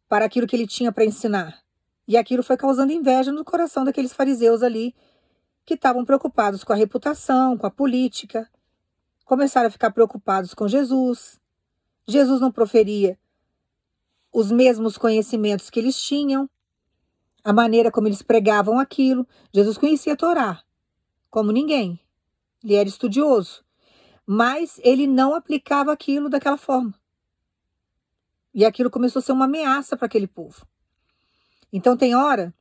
para aquilo que ele tinha para ensinar. E aquilo foi causando inveja no coração daqueles fariseus ali, que estavam preocupados com a reputação, com a política. Começaram a ficar preocupados com Jesus. Jesus não proferia os mesmos conhecimentos que eles tinham, a maneira como eles pregavam aquilo. Jesus conhecia a Torá, como ninguém. Ele era estudioso, mas ele não aplicava aquilo daquela forma. E aquilo começou a ser uma ameaça para aquele povo. Então tem hora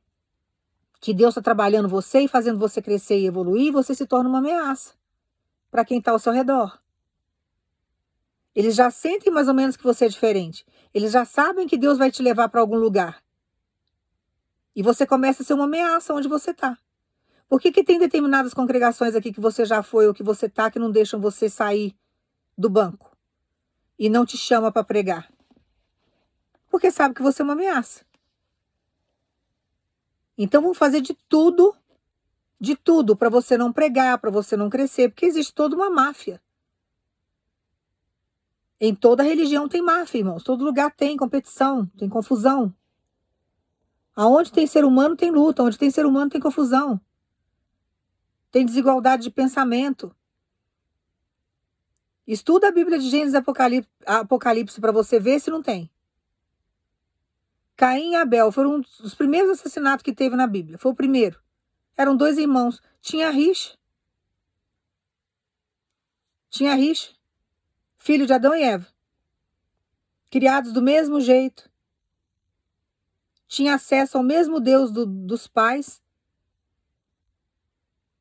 que Deus está trabalhando você e fazendo você crescer e evoluir, e você se torna uma ameaça para quem está ao seu redor. Eles já sentem mais ou menos que você é diferente. Eles já sabem que Deus vai te levar para algum lugar. E você começa a ser uma ameaça onde você está. Por que tem determinadas congregações aqui que você já foi ou que você está que não deixam você sair do banco e não te chama para pregar? Porque sabe que você é uma ameaça. Então vão fazer de tudo para você não pregar, para você não crescer, porque existe toda uma máfia. Em toda religião tem máfia, irmãos. Todo lugar tem competição, tem confusão. Aonde tem ser humano tem luta, onde tem ser humano tem confusão. Tem desigualdade de pensamento. Estuda a Bíblia de Gênesis e Apocalipse para você ver se não tem. Caim e Abel foram os primeiros assassinatos que teve na Bíblia. Foi o primeiro. Eram dois irmãos. Tinha rixa. Filho de Adão e Eva. Criados do mesmo jeito. Tinha acesso ao mesmo Deus dos pais.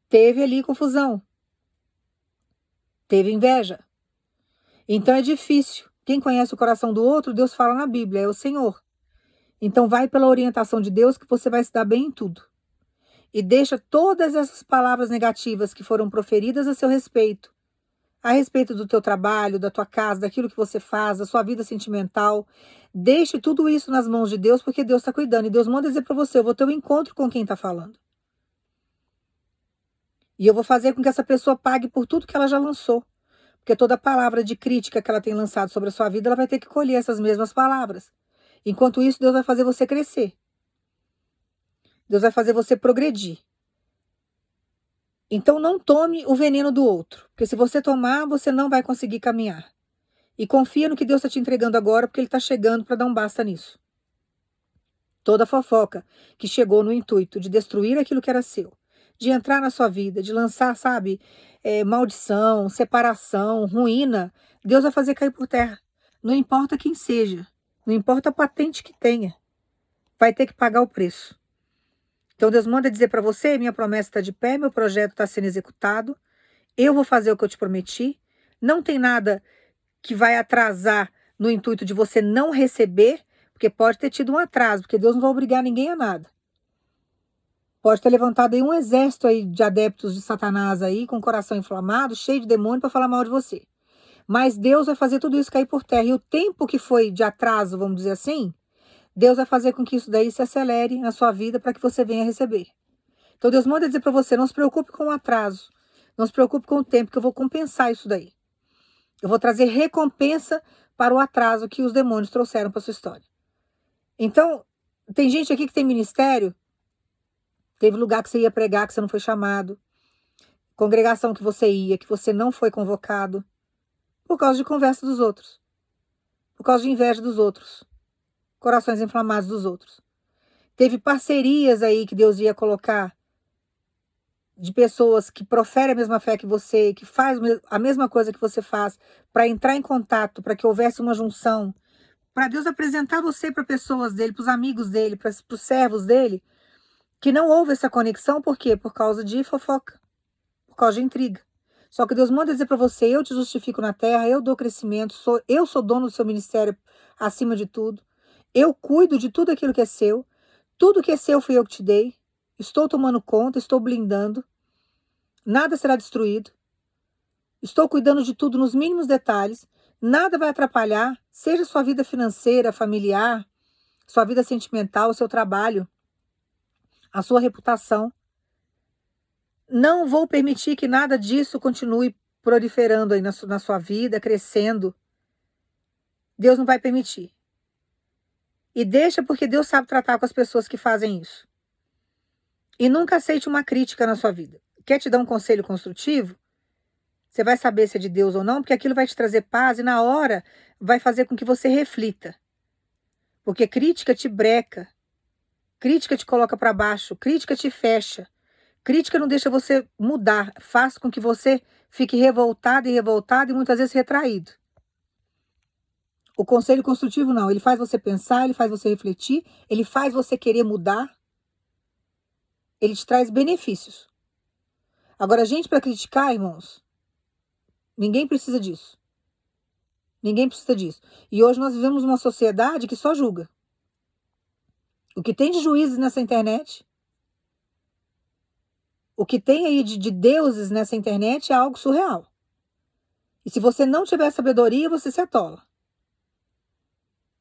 Teve ali confusão. Teve inveja. Então é difícil. Quem conhece o coração do outro, Deus fala na Bíblia, é o Senhor. Então vai pela orientação de Deus que você vai se dar bem em tudo. E deixa todas essas palavras negativas que foram proferidas a seu respeito, a respeito do teu trabalho, da tua casa, daquilo que você faz, da sua vida sentimental, deixe tudo isso nas mãos de Deus, porque Deus está cuidando. E Deus manda dizer para você, eu vou ter um encontro com quem está falando. E eu vou fazer com que essa pessoa pague por tudo que ela já lançou. Porque toda palavra de crítica que ela tem lançado sobre a sua vida, ela vai ter que colher essas mesmas palavras. Enquanto isso, Deus vai fazer você crescer. Deus vai fazer você progredir. Então não tome o veneno do outro. Porque se você tomar, você não vai conseguir caminhar. E confia no que Deus está te entregando agora, porque Ele está chegando para dar um basta nisso. Toda fofoca que chegou no intuito de destruir aquilo que era seu, de entrar na sua vida, de lançar, sabe, maldição, separação, ruína, Deus vai fazer cair por terra. Não importa quem seja, não importa a patente que tenha, vai ter que pagar o preço. Então Deus manda dizer para você, minha promessa está de pé, meu projeto está sendo executado, eu vou fazer o que eu te prometi, não tem nada que vai atrasar no intuito de você não receber, porque pode ter tido um atraso, porque Deus não vai obrigar ninguém a nada. Pode ter levantado aí um exército aí de adeptos de Satanás aí, com o coração inflamado, cheio de demônio, para falar mal de você. Mas Deus vai fazer tudo isso cair por terra. E o tempo que foi de atraso, vamos dizer assim, Deus vai fazer com que isso daí se acelere na sua vida para que você venha receber. Então Deus manda dizer para você, não se preocupe com o atraso. Não se preocupe com o tempo, que eu vou compensar isso daí. Eu vou trazer recompensa para o atraso que os demônios trouxeram para sua história. Então, tem gente aqui que tem ministério, teve lugar que você ia pregar, que você não foi chamado, congregação que você ia, que você não foi convocado, por causa de conversa dos outros, por causa de inveja dos outros, corações inflamados dos outros. Teve parcerias aí que Deus ia colocar de pessoas que proferem a mesma fé que você, que faz a mesma coisa que você faz, para entrar em contato, para que houvesse uma junção, para Deus apresentar você para pessoas dele, para os amigos dele, para os servos dele, que não houve essa conexão. Por quê? Por causa de fofoca, por causa de intriga. Só que Deus manda dizer para você, eu te justifico na terra, eu dou crescimento, eu sou dono do seu ministério acima de tudo, eu cuido de tudo aquilo que é seu, tudo que é seu fui eu que te dei, estou tomando conta, estou blindando, nada será destruído, estou cuidando de tudo nos mínimos detalhes, nada vai atrapalhar, seja sua vida financeira, familiar, sua vida sentimental, o seu trabalho, a sua reputação. Não vou permitir que nada disso continue proliferando aí na sua vida, crescendo. Deus não vai permitir. E deixa, porque Deus sabe tratar com as pessoas que fazem isso. E nunca aceite uma crítica na sua vida. Quer te dar um conselho construtivo? Você vai saber se é de Deus ou não, porque aquilo vai te trazer paz e na hora vai fazer com que você reflita. Porque crítica te breca, crítica te coloca para baixo, crítica te fecha. Crítica não deixa você mudar, faz com que você fique revoltado e muitas vezes retraído. O conselho construtivo não, ele faz você pensar, ele faz você refletir, ele faz você querer mudar, ele te traz benefícios. Agora, a gente para criticar, irmãos, ninguém precisa disso. Ninguém precisa disso. E hoje nós vivemos uma sociedade que só julga. O que tem de juízes nessa internet, o que tem aí de deuses nessa internet é algo surreal. E se você não tiver sabedoria, você se atola.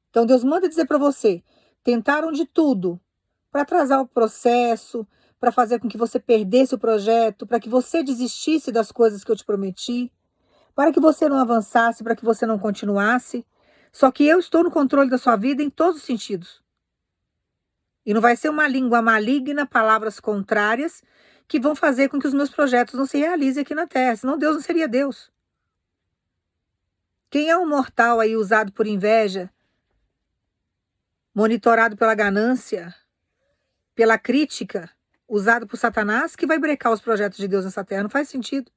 Então Deus manda dizer para você, tentaram de tudo para atrasar o processo, para fazer com que você perdesse o projeto, para que você desistisse das coisas que eu te prometi, para que você não avançasse, para que você não continuasse. Só que eu estou no controle da sua vida em todos os sentidos. E não vai ser uma língua maligna, palavras contrárias, que vão fazer com que os meus projetos não se realizem aqui na Terra. Senão Deus não seria Deus. Quem é um mortal aí usado por inveja, monitorado pela ganância, pela crítica, usado por Satanás, que vai brecar os projetos de Deus nessa terra? Não faz sentido.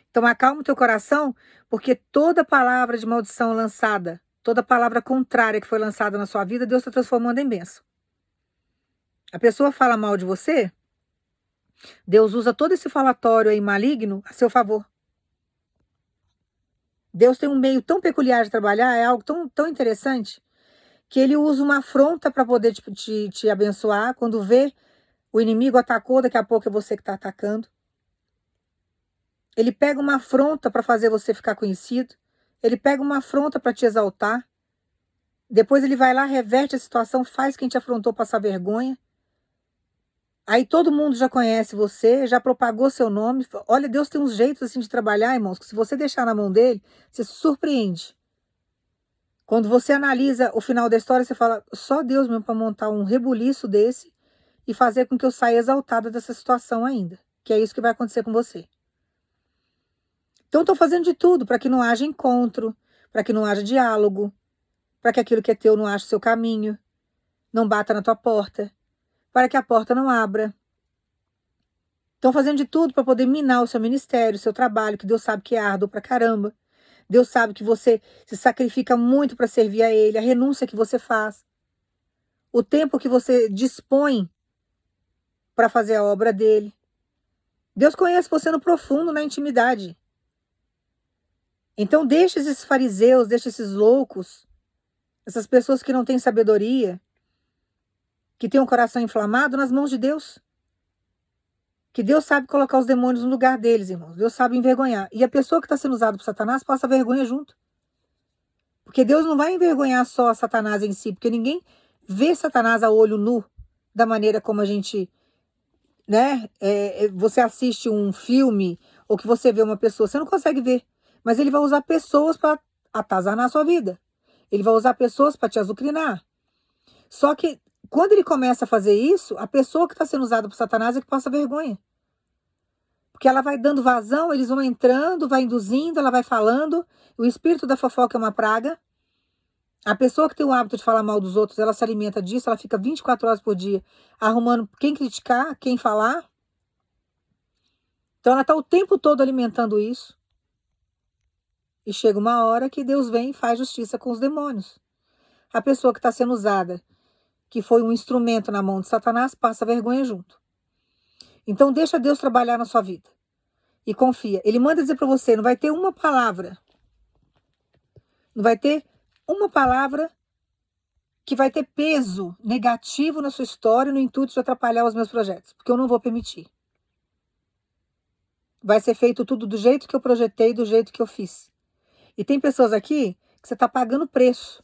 Então acalma o teu coração, porque toda palavra de maldição lançada, toda palavra contrária que foi lançada na sua vida, Deus está transformando em bênção. A pessoa fala mal de você, Deus usa todo esse falatório aí maligno a seu favor. Deus tem um meio tão peculiar de trabalhar, é algo tão interessante, que ele usa uma afronta para poder te abençoar. Quando vê o inimigo atacou, daqui a pouco é você que está atacando. Ele pega uma afronta para fazer você ficar conhecido. Ele pega uma afronta para te exaltar. Depois ele vai lá, reverte a situação, faz quem te afrontou passar vergonha. Aí todo mundo já conhece você, já propagou seu nome. Olha, Deus tem uns jeitos assim de trabalhar, irmãos, que se você deixar na mão dele, você se surpreende. Quando você analisa o final da história, você fala, só Deus mesmo para montar um rebuliço desse e fazer com que eu saia exaltada dessa situação ainda. Que é isso que vai acontecer com você. Então estou fazendo de tudo para que não haja encontro, para que não haja diálogo, para que aquilo que é teu não ache o seu caminho, não bata na tua porta, para que a porta não abra. Estão fazendo de tudo para poder minar o seu ministério, o seu trabalho, que Deus sabe que é árduo pra caramba. Deus sabe que você se sacrifica muito para servir a Ele, a renúncia que você faz, o tempo que você dispõe para fazer a obra dele. Deus conhece você no profundo, na intimidade. Então deixa esses fariseus, deixa esses loucos, essas pessoas que não têm sabedoria, que têm um coração inflamado, nas mãos de Deus. Que Deus sabe colocar os demônios no lugar deles, irmãos. Deus sabe envergonhar. E a pessoa que está sendo usada por Satanás passa vergonha junto. Porque Deus não vai envergonhar só Satanás em si, porque ninguém vê Satanás a olho nu, da maneira como a gente, né? Você assiste um filme, ou que você vê uma pessoa, você não consegue ver. Mas ele vai usar pessoas para atazanar a sua vida. Ele vai usar pessoas para te azucrinar. Só que quando ele começa a fazer isso, a pessoa que está sendo usada por Satanás é que passa vergonha. Porque ela vai dando vazão, eles vão entrando, vai induzindo, ela vai falando. O espírito da fofoca é uma praga. A pessoa que tem o hábito de falar mal dos outros, ela se alimenta disso, ela fica 24 horas por dia arrumando quem criticar, quem falar. Então ela está o tempo todo alimentando isso. E chega uma hora que Deus vem e faz justiça com os demônios. A pessoa que está sendo usada, que foi um instrumento na mão de Satanás, passa vergonha junto. Então deixa Deus trabalhar na sua vida. E confia. Ele manda dizer para você, não vai ter uma palavra. Não vai ter uma palavra que vai ter peso negativo na sua história no intuito de atrapalhar os meus projetos. Porque eu não vou permitir. Vai ser feito tudo do jeito que eu projetei, do jeito que eu fiz. E tem pessoas aqui que você está pagando preço.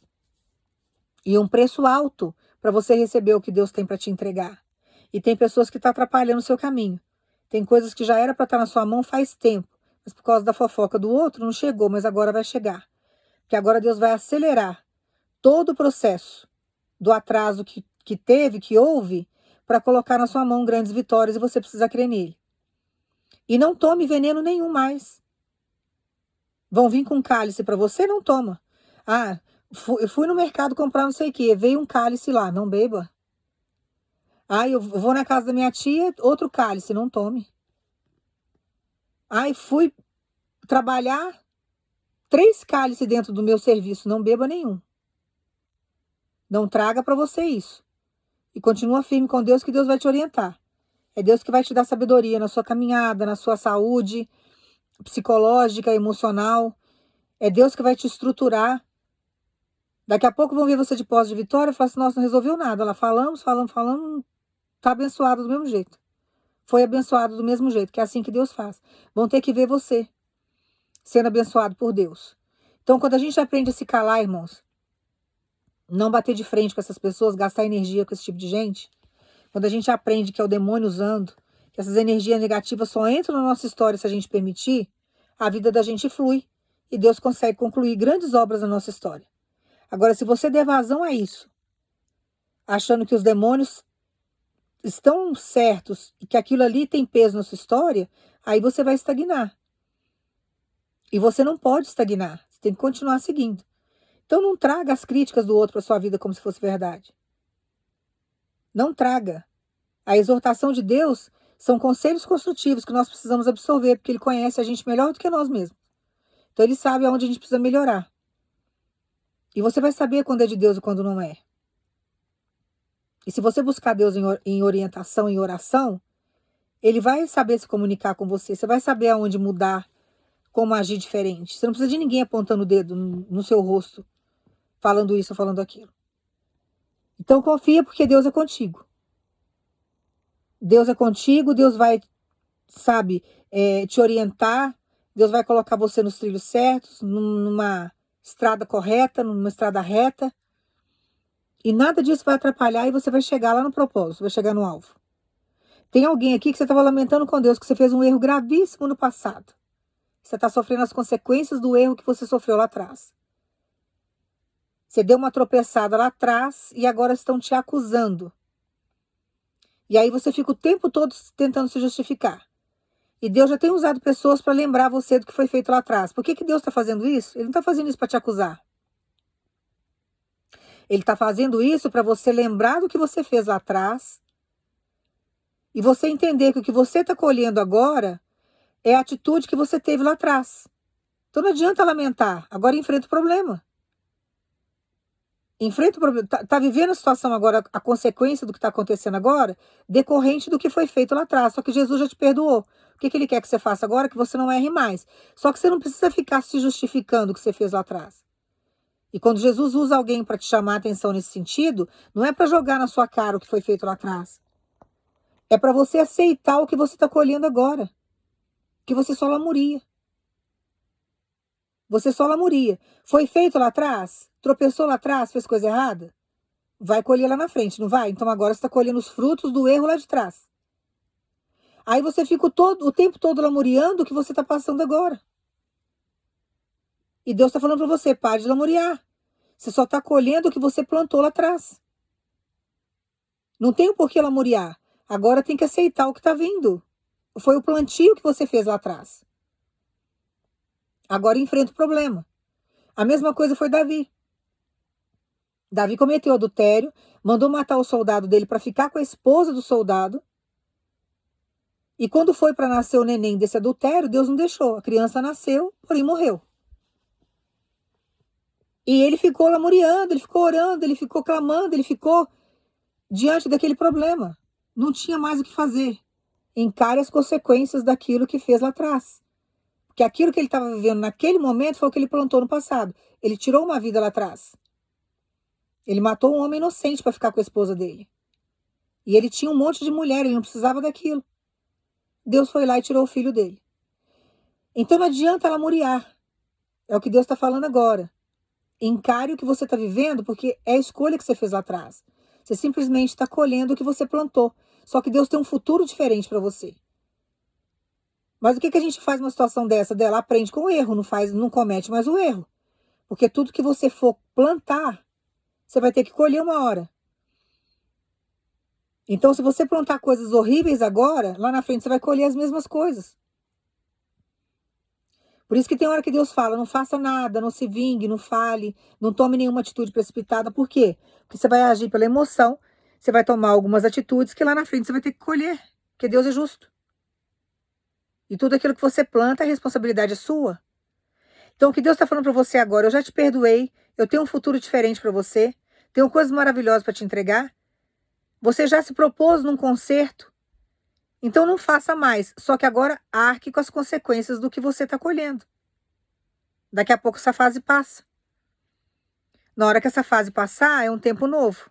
E um preço alto para você receber o que Deus tem para te entregar. E tem pessoas que estão atrapalhando o seu caminho. Tem coisas que já era para estar na sua mão faz tempo. Mas por causa da fofoca do outro, não chegou, mas agora vai chegar. Porque agora Deus vai acelerar todo o processo do atraso que teve, que houve, para colocar na sua mão grandes vitórias e você precisa crer nele. E não tome veneno nenhum mais. Vão vir com cálice para você, não toma. Ah, eu fui no mercado comprar não sei o quê, veio um cálice lá, não beba. Ah, eu vou na casa da minha tia, outro cálice, não tome. Ah, fui trabalhar, 3 cálices dentro do meu serviço, não beba nenhum. Não traga para você isso. E continua firme com Deus, que Deus vai te orientar. É Deus que vai te dar sabedoria na sua caminhada, na sua saúde psicológica, emocional. É Deus que vai te estruturar. Daqui a pouco vão ver você de pós de vitória e falar assim, nossa, não resolveu nada. Lá falamos, tá abençoado do mesmo jeito. Foi abençoado do mesmo jeito, que é assim que Deus faz. Vão ter que ver você sendo abençoado por Deus. Então, quando a gente aprende a se calar, irmãos, não bater de frente com essas pessoas, gastar energia com esse tipo de gente, quando a gente aprende que é o demônio usando, que essas energias negativas só entram na nossa história se a gente permitir, a vida da gente flui e Deus consegue concluir grandes obras na nossa história. Agora, se você der vazão a isso, achando que os demônios estão certos e que aquilo ali tem peso na sua história, aí você vai estagnar. E você não pode estagnar, você tem que continuar seguindo. Então não traga as críticas do outro para sua vida como se fosse verdade. Não traga. A exortação de Deus são conselhos construtivos que nós precisamos absorver, porque Ele conhece a gente melhor do que nós mesmos. Então Ele sabe aonde a gente precisa melhorar. E você vai saber quando é de Deus e quando não é. E se você buscar Deus em orientação, em oração, Ele vai saber se comunicar com você. Você vai saber aonde mudar, como agir diferente. Você não precisa de ninguém apontando o dedo no seu rosto, falando isso ou falando aquilo. Então confia, porque Deus é contigo. Deus é contigo, Deus vai, sabe, te orientar, Deus vai colocar você nos trilhos certos, numa estrada correta, numa estrada reta, e nada disso vai atrapalhar e você vai chegar lá no propósito, vai chegar no alvo. Tem alguém aqui que você estava lamentando com Deus, que você fez um erro gravíssimo no passado. Você está sofrendo as consequências do erro que você sofreu lá atrás. Você deu uma tropeçada lá atrás e agora estão te acusando. E aí você fica o tempo todo tentando se justificar. E Deus já tem usado pessoas para lembrar você do que foi feito lá atrás. Por que Deus está fazendo isso? Ele não está fazendo isso para te acusar. Ele está fazendo isso para você lembrar do que você fez lá atrás e você entender que o que você está colhendo agora é a atitude que você teve lá atrás. Então não adianta lamentar. Agora enfrenta o problema. Enfrenta o problema. Tá vivendo a situação agora, a consequência do que está acontecendo agora, decorrente do que foi feito lá atrás. Só que Jesus já te perdoou. O que Ele quer que você faça agora? Que você não erre mais. Só que você não precisa ficar se justificando o que você fez lá atrás. E quando Jesus usa alguém para te chamar a atenção nesse sentido, não é para jogar na sua cara o que foi feito lá atrás. É para você aceitar o que você está colhendo agora. Que você só lamuria. Você só lamuria. Foi feito lá atrás? Tropeçou lá atrás? Fez coisa errada? Vai colher lá na frente, não vai? Então agora você está colhendo os frutos do erro lá de trás. Aí você fica o tempo todo lamuriando o que você está passando agora. E Deus está falando para você, pare de lamuriar. Você só está colhendo o que você plantou lá atrás. Não tem o porquê lamuriar. Agora tem que aceitar o que está vindo. Foi o plantio que você fez lá atrás. Agora enfrenta o problema. A mesma coisa foi Davi. Davi cometeu adultério, mandou matar o soldado dele para ficar com a esposa do soldado. E quando foi para nascer o neném desse adultério, Deus não deixou. A criança nasceu, porém morreu. E ele ficou lamuriando, ele ficou orando, ele ficou clamando, ele ficou diante daquele problema. Não tinha mais o que fazer. Encare as consequências daquilo que fez lá atrás. Porque aquilo que ele estava vivendo naquele momento foi o que ele plantou no passado. Ele tirou uma vida lá atrás. Ele matou um homem inocente para ficar com a esposa dele. E ele tinha um monte de mulher, ele não precisava daquilo. Deus foi lá e tirou o filho dele. Então não adianta lamuriar. É o que Deus está falando agora. Encare o que você está vivendo, porque é a escolha que você fez lá atrás. Você simplesmente está colhendo o que você plantou. Só que Deus tem um futuro diferente para você. Mas o que a gente faz numa situação dessa? Dela aprende com o erro, não comete mais o erro. Porque tudo que você for plantar, você vai ter que colher uma hora. Então, se você plantar coisas horríveis agora, lá na frente você vai colher as mesmas coisas. Por isso que tem hora que Deus fala, não faça nada, não se vingue, não fale, não tome nenhuma atitude precipitada. Por quê? Porque você vai agir pela emoção, você vai tomar algumas atitudes que lá na frente você vai ter que colher, porque Deus é justo. E tudo aquilo que você planta, a responsabilidade é sua. Então, o que Deus está falando para você agora, eu já te perdoei, eu tenho um futuro diferente para você, tenho coisas maravilhosas para te entregar, você já se propôs num concerto, então não faça mais, só que agora arque com as consequências do que você está colhendo. Daqui a pouco essa fase passa. Na hora que essa fase passar, é um tempo novo.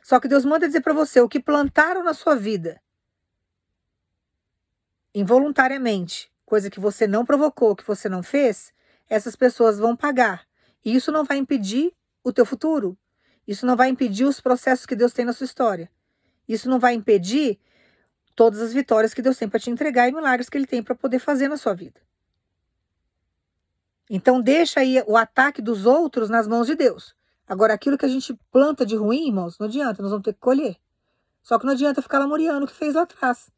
Só que Deus manda dizer para você, o que plantaram na sua vida, involuntariamente, coisa que você não provocou, que você não fez, essas pessoas vão pagar. E isso não vai impedir o teu futuro. Isso não vai impedir os processos que Deus tem na sua história. Isso não vai impedir todas as vitórias que Deus tem para te entregar e milagres que Ele tem para poder fazer na sua vida. Então deixa aí o ataque dos outros nas mãos de Deus. Agora, aquilo que a gente planta de ruim, irmãos, não adianta, nós vamos ter que colher. Só que não adianta ficar lamuriando o que fez lá atrás.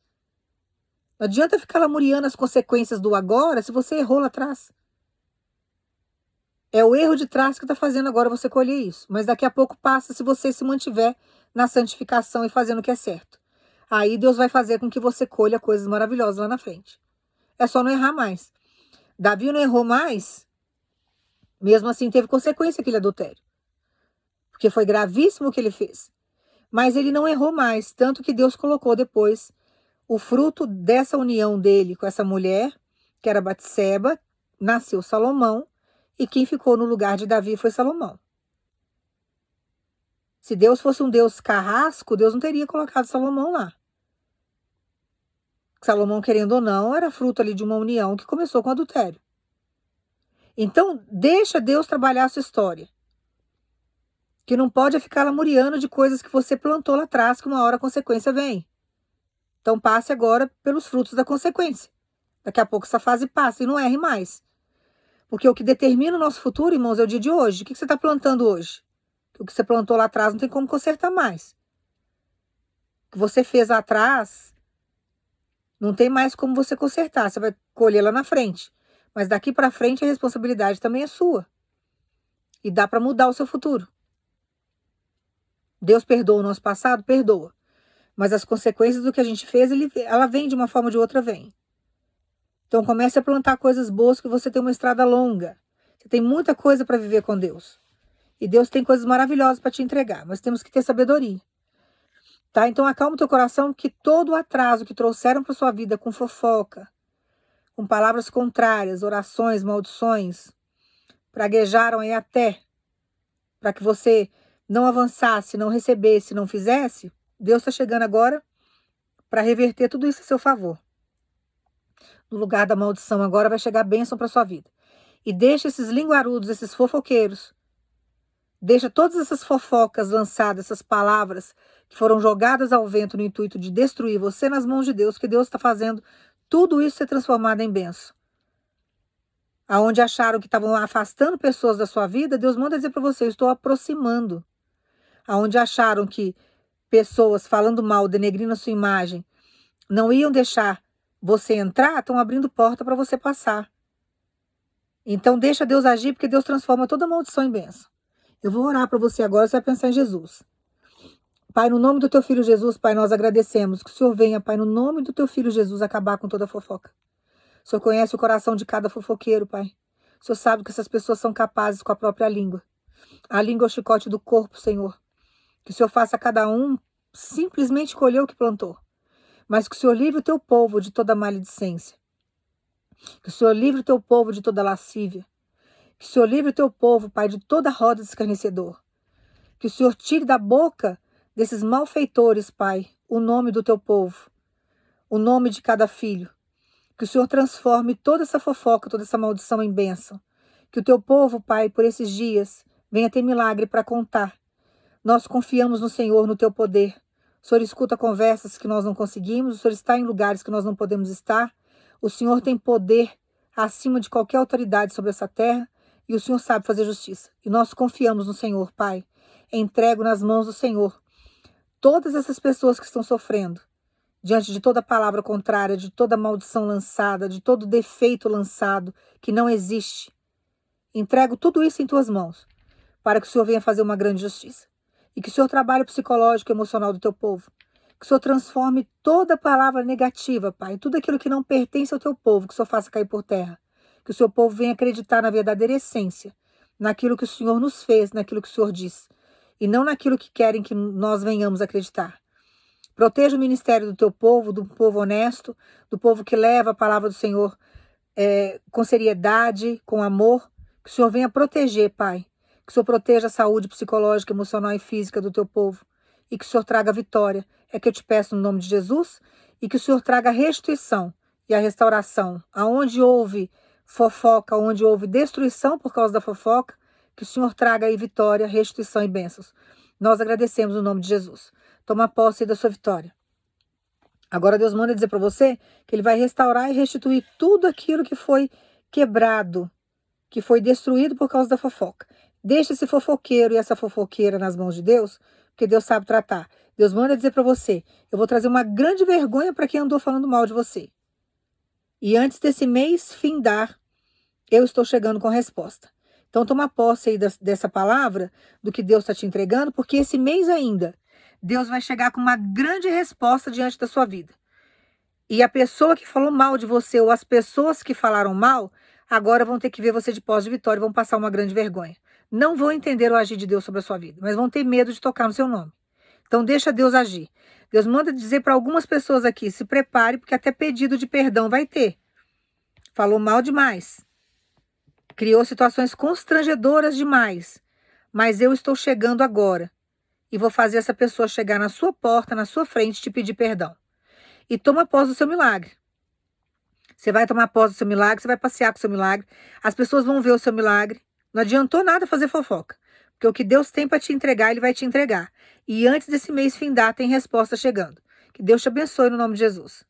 Não adianta ficar lamuriando as consequências do agora se você errou lá atrás. É o erro de trás que está fazendo agora você colher isso. Mas daqui a pouco passa se você se mantiver na santificação e fazendo o que é certo. Aí Deus vai fazer com que você colha coisas maravilhosas lá na frente. É só não errar mais. Davi não errou mais, mesmo assim teve consequência aquele adultério. Porque foi gravíssimo o que ele fez. Mas ele não errou mais, tanto que Deus colocou depois o fruto dessa união dele com essa mulher, que era Batseba, nasceu Salomão, e quem ficou no lugar de Davi foi Salomão. Se Deus fosse um Deus carrasco, Deus não teria colocado Salomão lá. Salomão, querendo ou não, era fruto ali de uma união que começou com adultério. Então, deixa Deus trabalhar a sua história. Que não pode ficar lamuriando de coisas que você plantou lá atrás, que uma hora a consequência vem. Então, passe agora pelos frutos da consequência. Daqui a pouco essa fase passa e não erre mais. Porque o que determina o nosso futuro, irmãos, é o dia de hoje. O que você está plantando hoje? O que você plantou lá atrás não tem como consertar mais. O que você fez lá atrás não tem mais como você consertar. Você vai colher lá na frente. Mas daqui para frente a responsabilidade também é sua. E dá para mudar o seu futuro. Deus perdoa o nosso passado? Perdoa. Mas as consequências do que a gente fez, ela vem de uma forma ou de outra, vem. Então comece a plantar coisas boas, que você tem uma estrada longa. Você tem muita coisa para viver com Deus. E Deus tem coisas maravilhosas para te entregar, mas temos que ter sabedoria. Tá? Então acalma o teu coração, que todo o atraso que trouxeram para sua vida com fofoca, com palavras contrárias, orações, maldições, praguejaram aí até para que você não avançasse, não recebesse, não fizesse, Deus está chegando agora para reverter tudo isso a seu favor. No lugar da maldição agora vai chegar a bênção para sua vida. E deixa esses linguarudos, esses fofoqueiros, deixa todas essas fofocas lançadas, essas palavras que foram jogadas ao vento no intuito de destruir você nas mãos de Deus, que Deus está fazendo tudo isso ser transformado em bênção. Aonde acharam que estavam afastando pessoas da sua vida, Deus manda dizer para você, eu estou aproximando. Aonde acharam que pessoas falando mal, denegrindo a sua imagem, não iam deixar você entrar, estão abrindo porta para você passar. Então deixa Deus agir, porque Deus transforma toda maldição em bênção. Eu vou orar para você agora, você vai pensar em Jesus. Pai, no nome do teu filho Jesus, Pai, nós agradecemos que o Senhor venha, Pai, no nome do teu filho Jesus, acabar com toda fofoca. O Senhor conhece o coração de cada fofoqueiro, Pai. O Senhor sabe que essas pessoas são capazes com a própria língua. A língua é o chicote do corpo, Senhor. Que o Senhor faça cada um simplesmente colher o que plantou. Mas que o Senhor livre o teu povo de toda maledicência. Que o Senhor livre o teu povo de toda lascívia. Que o Senhor livre o teu povo, Pai, de toda roda de escarnecedor. Que o Senhor tire da boca desses malfeitores, Pai, o nome do teu povo. O nome de cada filho. Que o Senhor transforme toda essa fofoca, toda essa maldição em bênção. Que o teu povo, Pai, por esses dias, venha ter milagre para contar. Nós confiamos no Senhor, no teu poder. O Senhor escuta conversas que nós não conseguimos, o Senhor está em lugares que nós não podemos estar. O Senhor tem poder acima de qualquer autoridade sobre essa terra e o Senhor sabe fazer justiça. E nós confiamos no Senhor, Pai. Entrego nas mãos do Senhor todas essas pessoas que estão sofrendo diante de toda palavra contrária, de toda maldição lançada, de todo defeito lançado que não existe. Entrego tudo isso em tuas mãos, para que o Senhor venha fazer uma grande justiça. E que o Senhor trabalhe o psicológico e emocional do teu povo. Que o Senhor transforme toda palavra negativa, Pai, tudo aquilo que não pertence ao teu povo, que o Senhor faça cair por terra. que o seu povo venha acreditar na verdadeira essência, naquilo que o Senhor nos fez, naquilo que o Senhor diz, e não naquilo que querem que nós venhamos acreditar. Proteja o ministério do teu povo, do povo honesto, do povo que leva a palavra do Senhor com seriedade, com amor. Que o Senhor venha proteger, Pai. Que o Senhor proteja a saúde psicológica, emocional e física do teu povo. E que o Senhor traga vitória. É que eu te peço no nome de Jesus. E que o Senhor traga a restituição e a restauração. Aonde houve fofoca, onde houve destruição por causa da fofoca, que o Senhor traga aí vitória, restituição e bênçãos. Nós agradecemos no nome de Jesus. Toma posse da sua vitória. Agora Deus manda dizer para você que Ele vai restaurar e restituir tudo aquilo que foi quebrado, que foi destruído por causa da fofoca. Deixa esse fofoqueiro e essa fofoqueira nas mãos de Deus, porque Deus sabe tratar. Deus manda dizer para você, eu vou trazer uma grande vergonha para quem andou falando mal de você. E antes desse mês findar, eu estou chegando com resposta. Então toma posse aí dessa palavra, do que Deus está te entregando, porque esse mês ainda, Deus vai chegar com uma grande resposta diante da sua vida. E a pessoa que falou mal de você, ou as pessoas que falaram mal, agora vão ter que ver você de pós de vitória e vão passar uma grande vergonha. Não vão entender o agir de Deus sobre a sua vida, mas vão ter medo de tocar no seu nome. Então deixa Deus agir. Deus manda dizer para algumas pessoas aqui, se prepare, porque até pedido de perdão vai ter. Falou mal demais. Criou situações constrangedoras demais. Mas eu estou chegando agora. E vou fazer essa pessoa chegar na sua porta, na sua frente, te pedir perdão. E toma posse do seu milagre. Você vai tomar posse do seu milagre, você vai passear com o seu milagre. As pessoas vão ver o seu milagre. Não adiantou nada fazer fofoca. Porque o que Deus tem para te entregar, Ele vai te entregar. E antes desse mês findar, tem resposta chegando. Que Deus te abençoe no nome de Jesus.